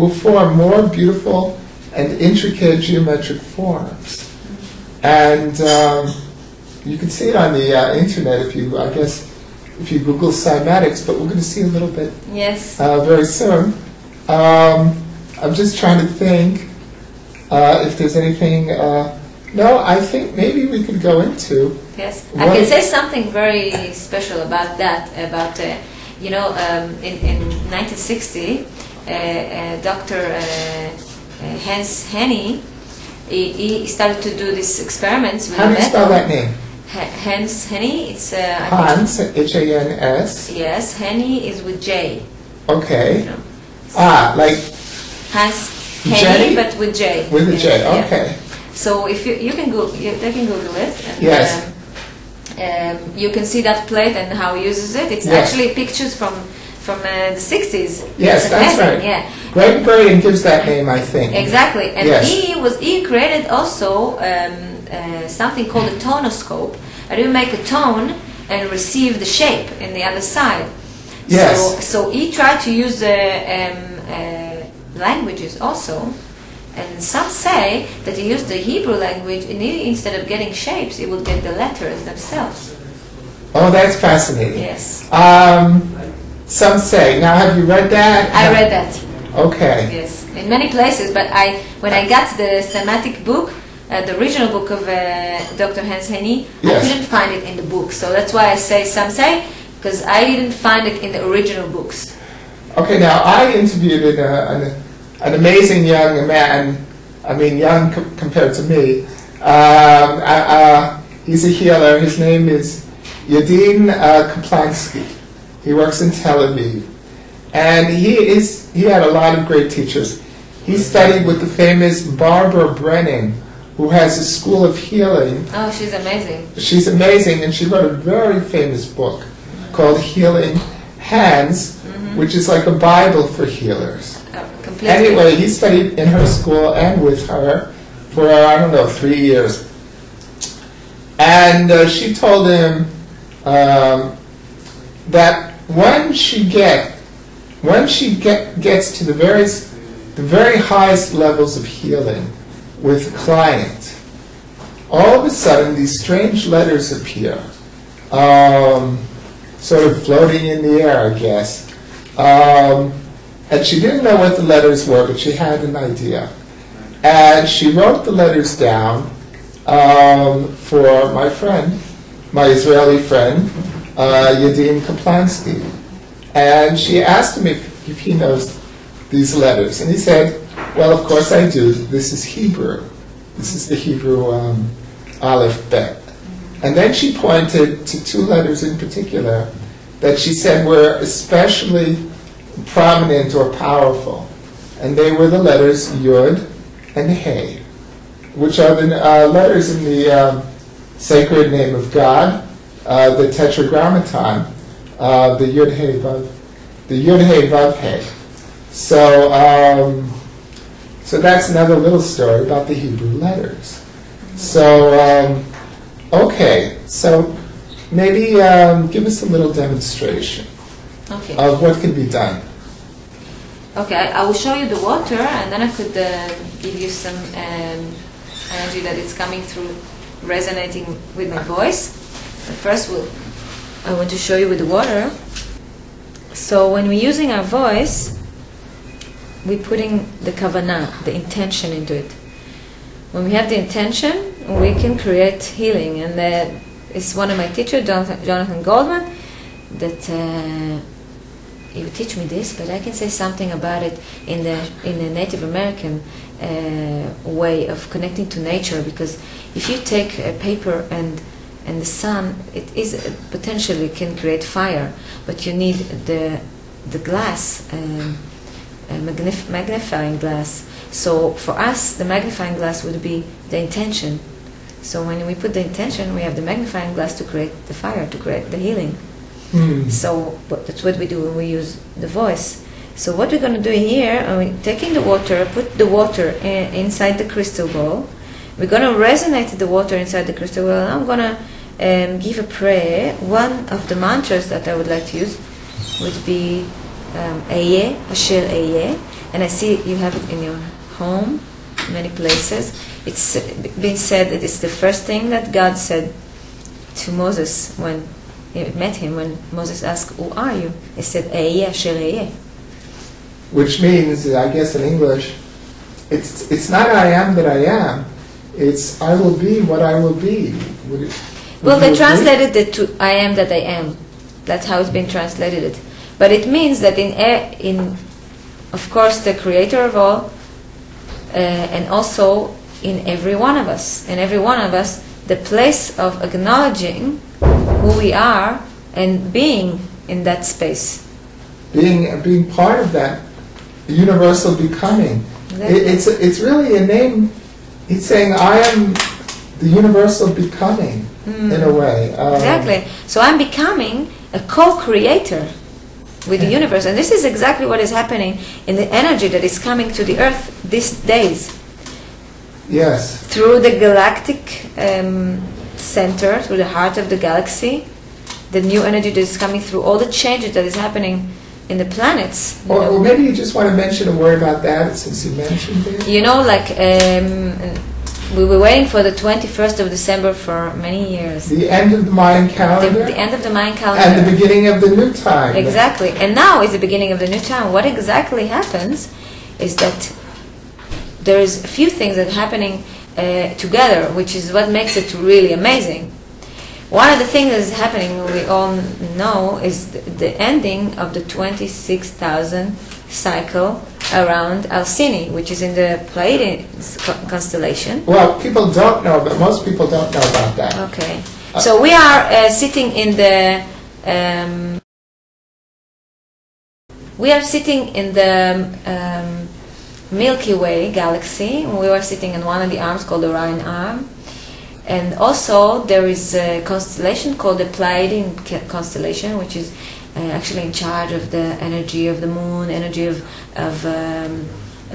form more beautiful and intricate geometric forms. And you can see it on the internet if you Google cymatics. But we're going to see a little bit. Yes. Very soon. I'm just trying to think if there's anything. No, I think maybe we could go into. Yes, I can say something very special about that. About in 1960, Dr. Hans Henny, he started to do these experiments with metal. How do you spell that name? Hans Henny. It's Hans, H-A-N-S. Yes, Henny is with J. Okay. Like Hans Henny, but with J. With a J, Yeah. okay. So if you can go, they can Google it. And, Yes. you can see that plate and how he uses it. It's Yes. actually pictures from the 60s. Yes, It's that's amazing, right. Yeah. Greg Braden gives that name, I think. Exactly, and Yes. he created also something called a tonoscope. And you make a tone and receive the shape in the other side. Yes. So he tried to use languages also, and some say that he used the Hebrew language, and instead of getting shapes, he would get the letters themselves. Oh, that's fascinating. Yes. Some say. Now, have you read that? I read that. Okay. Yes, in many places. But when I got the Semitic book, the original book of Dr. Hans Henny, Yes. I couldn't find it in the book. So that's why I say some say, because I didn't find it in the original books. Okay, now I interviewed an amazing young man, I mean young compared to me. He's a healer. His name is Yadin Kaplansky. He works in Tel Aviv. And he had a lot of great teachers. He studied with the famous Barbara Brennan, who has a school of healing. Oh, she's amazing. She's amazing, and she wrote a very famous book called Healing Hands, which is like a Bible for healers. Completely. Anyway, he studied in her school and with her for, 3 years. And she told him that when she gets to the very highest levels of healing with a client, all of a sudden these strange letters appear, sort of floating in the air, I guess. And she didn't know what the letters were, but she had an idea. And she wrote the letters down for my friend, my Israeli friend, Yadim Kaplansky. And she asked him if he knows these letters. And he said, well, of course I do. This is Hebrew. This is the Hebrew Aleph Bet. And then she pointed to 2 letters in particular that she said were especially prominent or powerful. And they were the letters Yud and Hey, which are the letters in the sacred name of God, the Tetragrammaton, the Yud Hey Vav Hey. So that's another little story about the Hebrew letters. So, okay, so maybe give us a little demonstration of what can be done. Okay, I will show you the water, and then I could give you some energy that is coming through, resonating with my voice. But first, I want to show you with the water. So when we're using our voice, we're putting the kavanah, the intention into it. When we have the intention, we can create healing. And it's one of my teachers, Jonathan Goldman, that he would teach me this, but I can say something about it in the Native American way of connecting to nature. Because if you take a paper and the sun, it is potentially can create fire, but you need the glass, magnifying glass. So for us, the magnifying glass would be the intention. So when we put the intention, we have the magnifying glass to create the fire, to create the healing. So that's what we do when we use the voice. So what we're going to do here, taking the water, put the water inside the crystal ball. We're going to resonate the water inside the crystal ball. And I'm going to give a prayer. One of the mantras that I would like to use would be Eye, Asher Eye. And I see you have it in your home, many places. It's been said that it's the first thing that God said to Moses when he met him, when Moses asked, "Who are you?" He said, "Eye Asher Eye." Which means, I guess in English, it's not I am that I am, it's I will be what I will be. Well, they translated it to I am that I am. That's how it's been translated. But it means that in of course, the Creator of all, and also in every one of us. In every one of us, the place of acknowledging who we are and being in that space. Being part of that universal becoming. It's really a name. It's saying I am the universal becoming in a way. Exactly. So I'm becoming a co-creator with the universe, and this is exactly what is happening in the energy that is coming to the earth these days. Yes. Through the galactic center, through the heart of the galaxy, the new energy that is coming through all the changes that is happening in the planets. Or maybe you just want to mention a word about that, since you mentioned it. You know, like we were waiting for the 21st of December for many years. The end of the Mayan calendar. The end of the Mayan calendar. And the beginning of the new time. Exactly. And now is the beginning of the new time. What exactly happens is that there is a few things that are happening together, which is what makes it really amazing. One of the things that is happening, we all know, is the ending of the 26,000 cycle around Alcini, which is in the Pleiades constellation. Well, people don't know, but most people don't know about that. Okay. So we are sitting in the Milky Way galaxy. We are sitting in one of the arms called the Orion arm. And also there is a constellation called the Pleiadian constellation, which is actually in charge of the energy of the moon, energy of the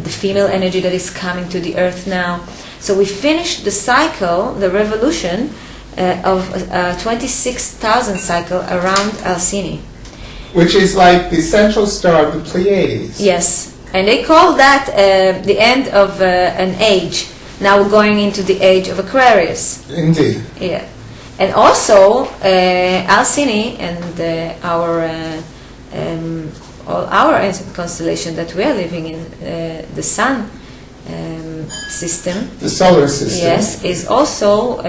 female energy that is coming to the earth now. So we finished the cycle, the revolution of 26,000 cycle around Alcini. Which is like the central star of the Pleiades. Yes, and they call that the end of an age. Now we're going into the age of Aquarius. Indeed. Yeah. And also, Alcini and our constellation that we are living in, the Sun system. The solar system. Yes, is also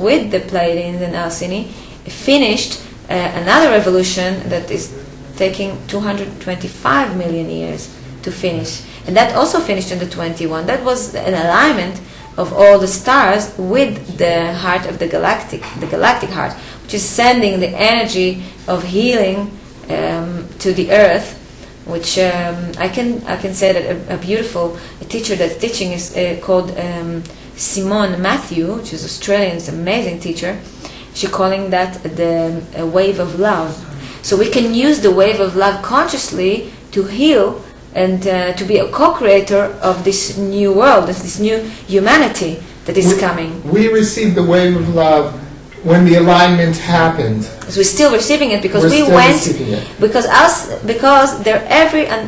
with the Pleiadians and Alcini finished another revolution that is taking 225 million years to finish. And that also finished in the 21. That was an alignment of all the stars with the heart of the galactic heart, which is sending the energy of healing to the earth, which I can say that a beautiful teacher that's teaching is called Simone Matthew, which is Australian, is an amazing teacher. She's calling that the wave of love. So we can use the wave of love consciously to heal and to be a co-creator of this new world, this new humanity that is coming. We received the wave of love when the alignment happened. So we're still receiving it because because there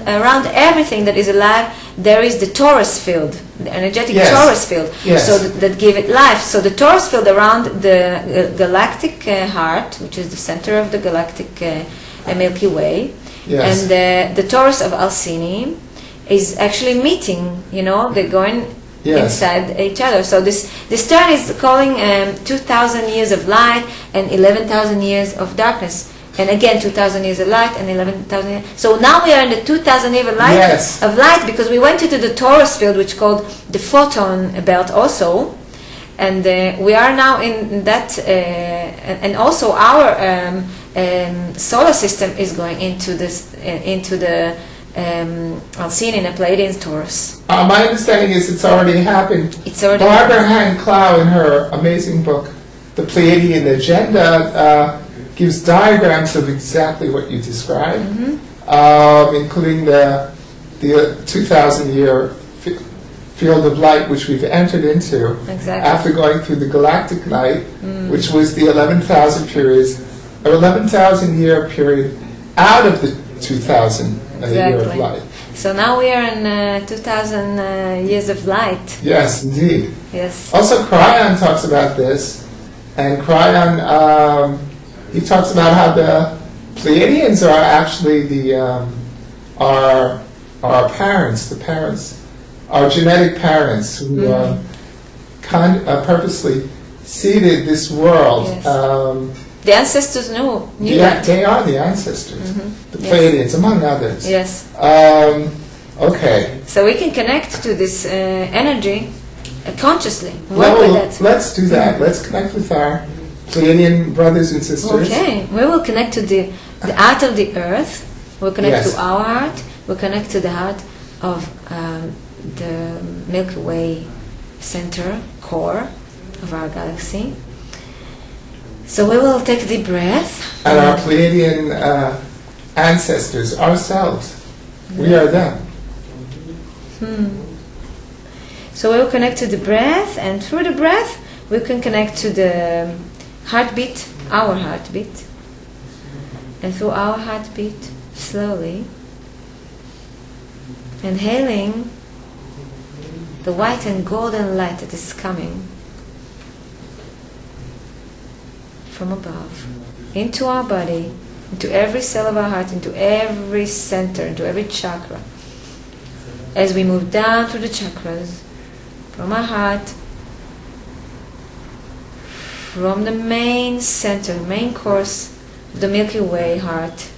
around everything that is alive there is the torus field, the energetic torus field, so that give it life. So the torus field around the galactic heart, which is the center of the galactic Milky Way. Yes. And the torus of Alcini is actually meeting, they're going inside each other. So this turn is calling 2,000 years of light and 11,000 years of darkness. And again, 2,000 years of light and 11,000 years. So now we are in the 2,000 years of light because we went into the torus field, which is called the photon belt also. And we are now in that, and also our solar system is going into this, into the Alcini in a Pleiadian Taurus. My understanding is it's already happened. It's already Barbara Hand-Clow, in her amazing book, The Pleiadian Agenda, gives diagrams of exactly what you described, including the 2,000-year field of light which we've entered into after going through the galactic night, which was the 11,000 periods, or 11,000-year period out of the 2,000 year of light. So now we are in 2,000 years of light. Yes, indeed. Yes. Also, Cryon talks about this, and Cryon he talks about how the Pleiadians are actually our parents, our genetic parents who purposely seeded this world. Yes. The ancestors knew that. They are the ancestors, the Pleiadians, among others. Yes. Okay. So we can connect to this energy consciously. Let's do that. Let's connect with our Pleiadian brothers and sisters. Okay. We will connect to the heart of the earth. We'll connect to our heart. We'll connect to the heart of the Milky Way center, core of our galaxy. So we will take a deep breath. And our Pleiadian ancestors, ourselves, we are them. So we will connect to the breath, and through the breath we can connect to the heartbeat, our heartbeat. And through our heartbeat, slowly, inhaling the white and golden light that is coming from above into our body, into every cell of our heart, into every center, into every chakra. As we move down through the chakras, from our heart, from the main center, main course of the Milky Way heart,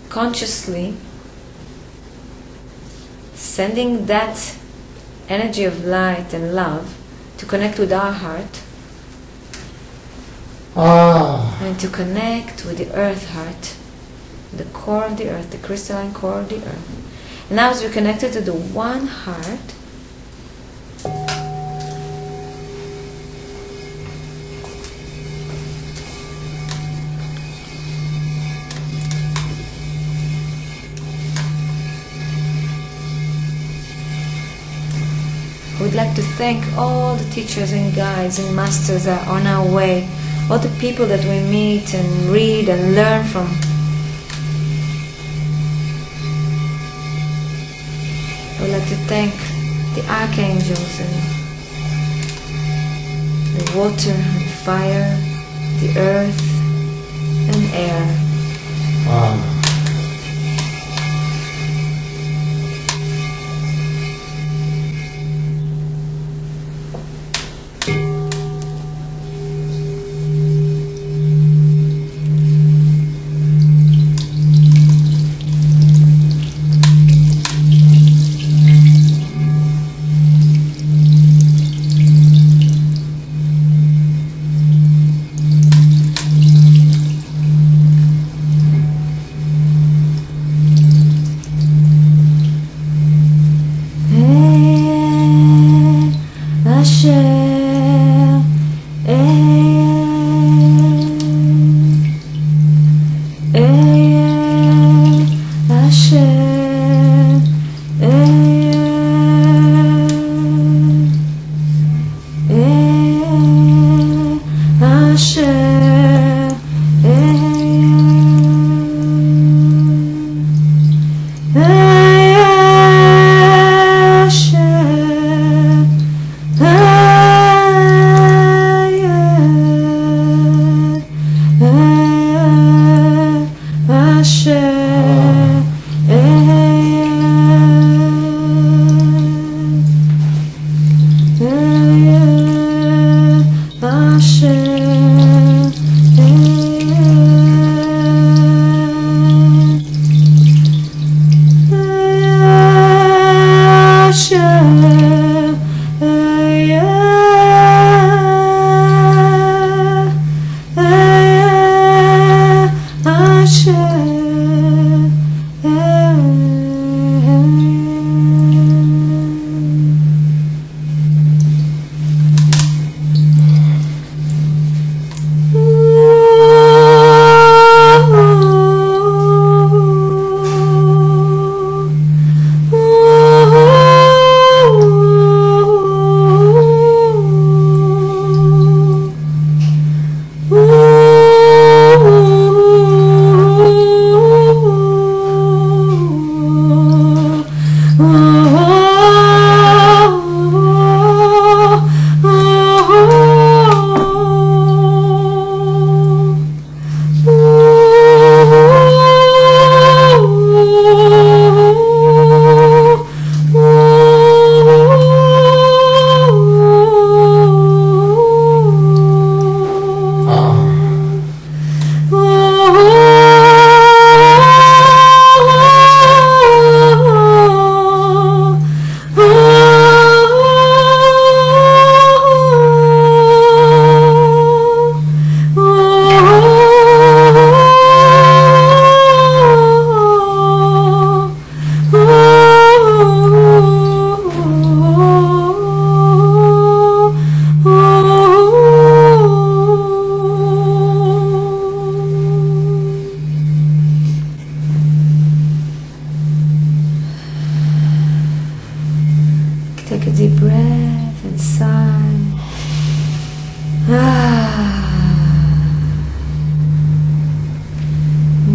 consciously sending that energy of light and love to connect with our heart, and to connect with the earth heart, the core of the earth, the crystalline core of the earth. And now as we're connected to the one heart, we'd like to thank all the teachers and guides and masters that are on our way, all the people that we meet and read and learn from. We'd like to thank the archangels and the water and fire, the earth and air.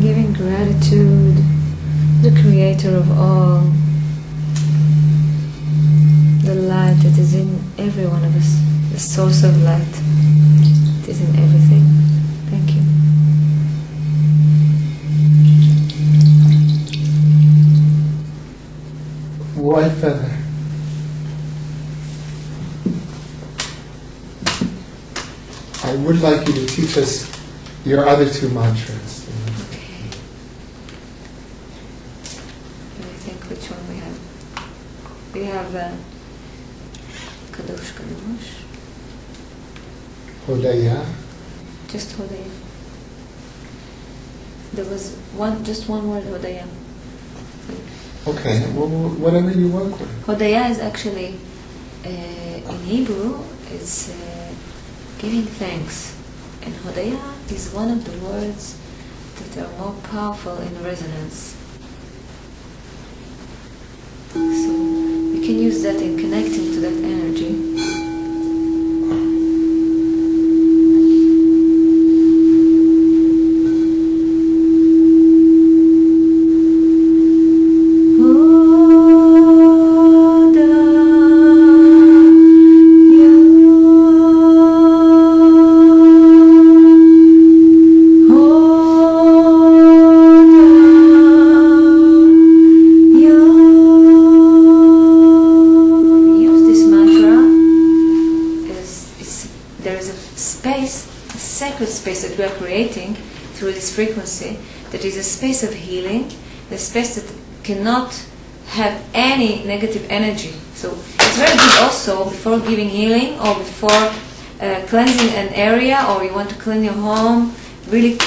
Giving gratitude to the Creator of all, the light that is in every one of us, the source of light. It is in everything. Thank you. Whitefeather. I would like you to teach us your other two mantras. Okay. Let me think which one we have. We have Kadosh Kadosh. Hodaya. Just Hodaya. There was just one word, Hodaya. Okay, well, whatever you work with. Hodaya is actually, in Hebrew, it's giving thanks. And Hodaya is one of the words that are more powerful in resonance. So we can use that in connecting to that energy. Space that we are creating through this frequency, that is a space of healing, the space that cannot have any negative energy. So it's very good also before giving healing or before cleansing an area, or you want to clean your home, really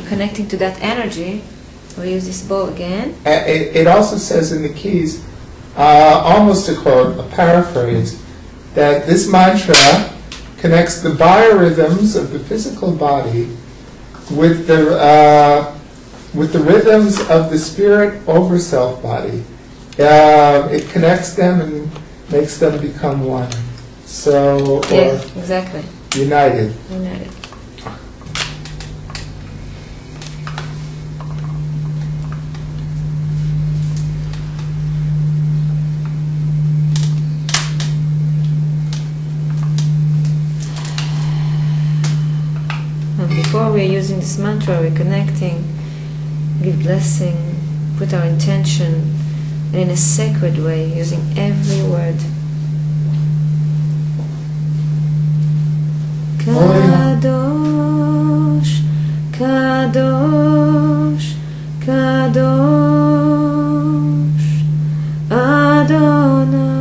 connecting to that energy. We use this bowl again. It also says in the keys, almost a quote, a paraphrase, that this mantra connects the biorhythms of the physical body with the rhythms of the spirit over self body. It connects them and makes them become one. So, yeah, exactly. United. United. Before we're using this mantra, we're connecting, give blessing, put our intention, and in a sacred way, using every word. Kadosh, Kadosh, Kadosh, Adonai,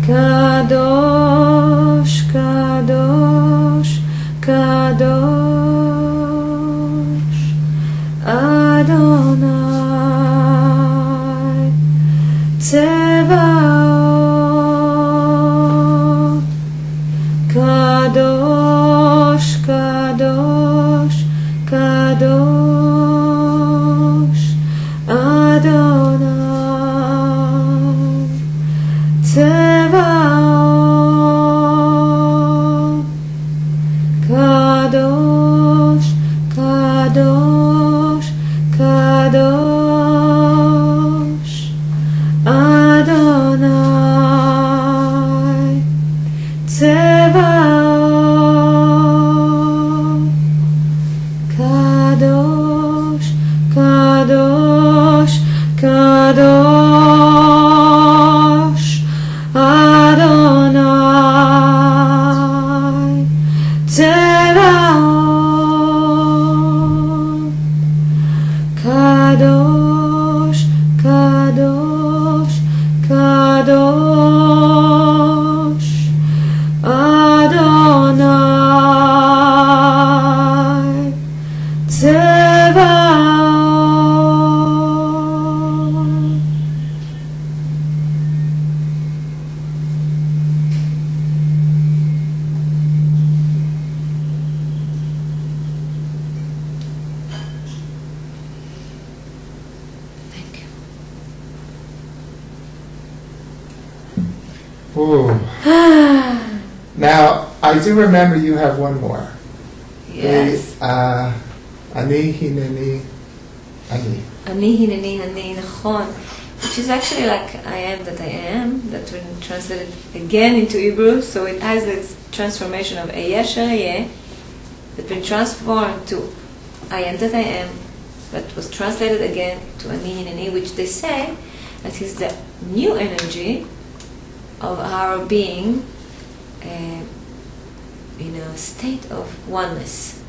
Kadosh, Kadosh, Kadosh, Adonai, Tzevaot, Kadosh, Kadosh, Kadosh, Adonai, Tzevaot, Kadosh, Kadosh, Kadosh, Adonai. Ooh. Now, I do remember you have one more. Yes. Ani hineni ani. Ani hineni ani nachon, which is actually like I am that I am, that when translated again into Hebrew, so it has this transformation of Eyesh Ayeh, that been transformed to I am that I am, that was translated again to Ani hineni, which they say that is the new energy of our being in a state of oneness.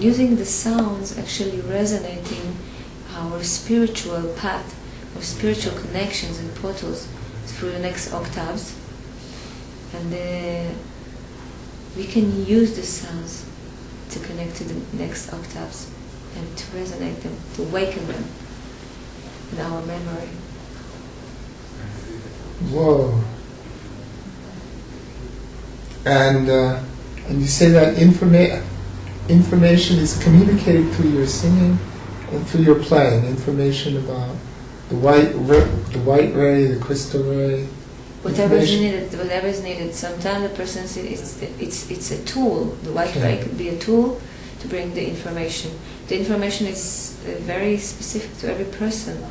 Using the sounds actually resonating our spiritual path, our spiritual connections and portals through the next octaves, and we can use the sounds to connect to the next octaves and to resonate them, to awaken them in our memory. Whoa. And you say that information is communicated through your singing and through your playing. Information about the white ray, the crystal ray. Whatever is needed. Sometimes the person it's a tool. The white ray could be a tool to bring the information. The information is very specific to every person.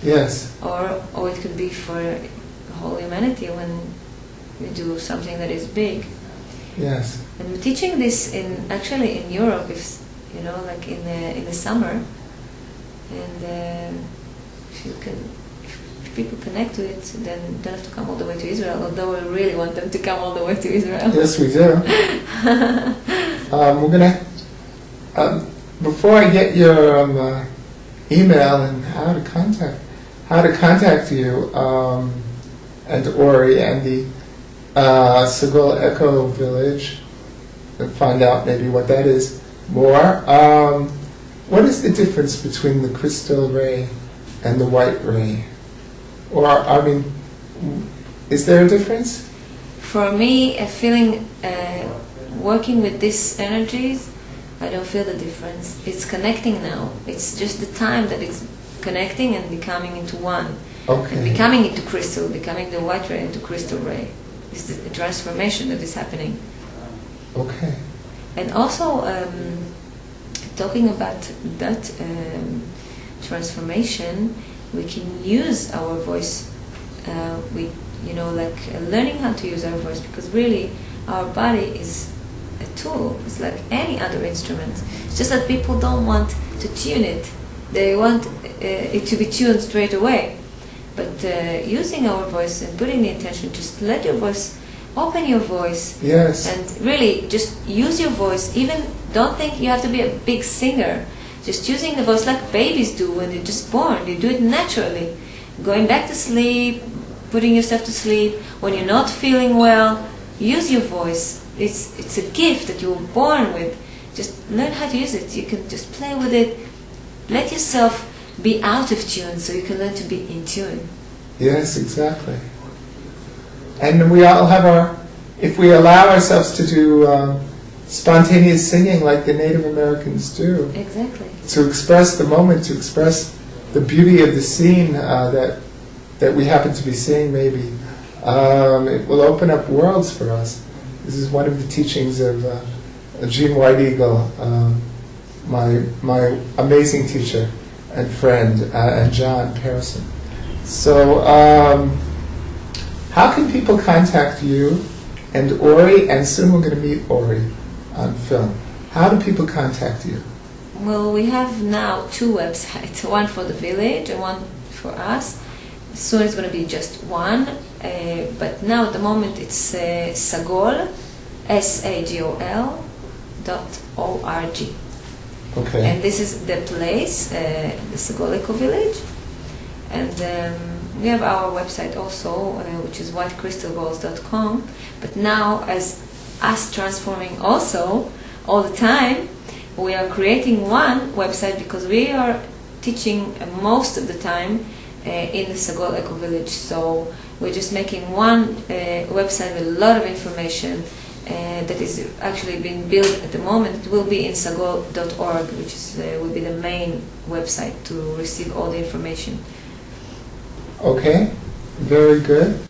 Yes. Or it could be for the whole humanity when we do something that is big. Yes. And we're teaching this in Europe, if like in the summer, and if people connect to it, then you don't have to come all the way to Israel. Although we really want them to come all the way to Israel. Yes, we do. We're gonna before I get your email and how to contact you and Ori and the Sagol Echo Village, and find out maybe what that is more. What is the difference between the crystal ray and the white ray? Or, I mean, is there a difference? For me, feeling working with these energies, I don't feel the difference. It's connecting now. It's just the time that it's connecting and becoming into one. Okay. And becoming into crystal, becoming the white ray into crystal ray. It's the transformation that is happening. Okay. And also, talking about that transformation, we can use our voice. Learning how to use our voice, because really, our body is a tool. It's like any other instrument. It's just that people don't want to tune it. They want it to be tuned straight away. But using our voice and putting the intention, just let your voice, open your voice. Yes. And really, just use your voice. Even don't think you have to be a big singer. Just using the voice like babies do when they're just born. You do it naturally. Going back to sleep, putting yourself to sleep. When you're not feeling well, use your voice. It's a gift that you were born with. Just learn how to use it. You can just play with it. Let yourself be out of tune so you can learn to be in tune. Yes, exactly. And we all have if we allow ourselves to do spontaneous singing like the Native Americans do. Exactly. To express the moment, to express the beauty of the scene that we happen to be seeing maybe, it will open up worlds for us. This is one of the teachings of Gene White Eagle, my amazing teacher and friend, and John Pearson. So, how can people contact you and Ori? And soon we're going to meet Ori on film. How do people contact you? Well, we have now 2 websites, one for the village and one for us. Soon it's going to be just one, but now at the moment it's Sagol, SAGOL.org. Okay. And this is the place, the Sagol Eco Village. And we have our website also, which is whitecrystalballs.com. But now, as us transforming also all the time, we are creating one website because we are teaching most of the time in the Sagol Eco Village. So we're just making one website with a lot of information that is actually being built at the moment. It will be in sagol.org, which is, will be the main website to receive all the information. Okay, very good.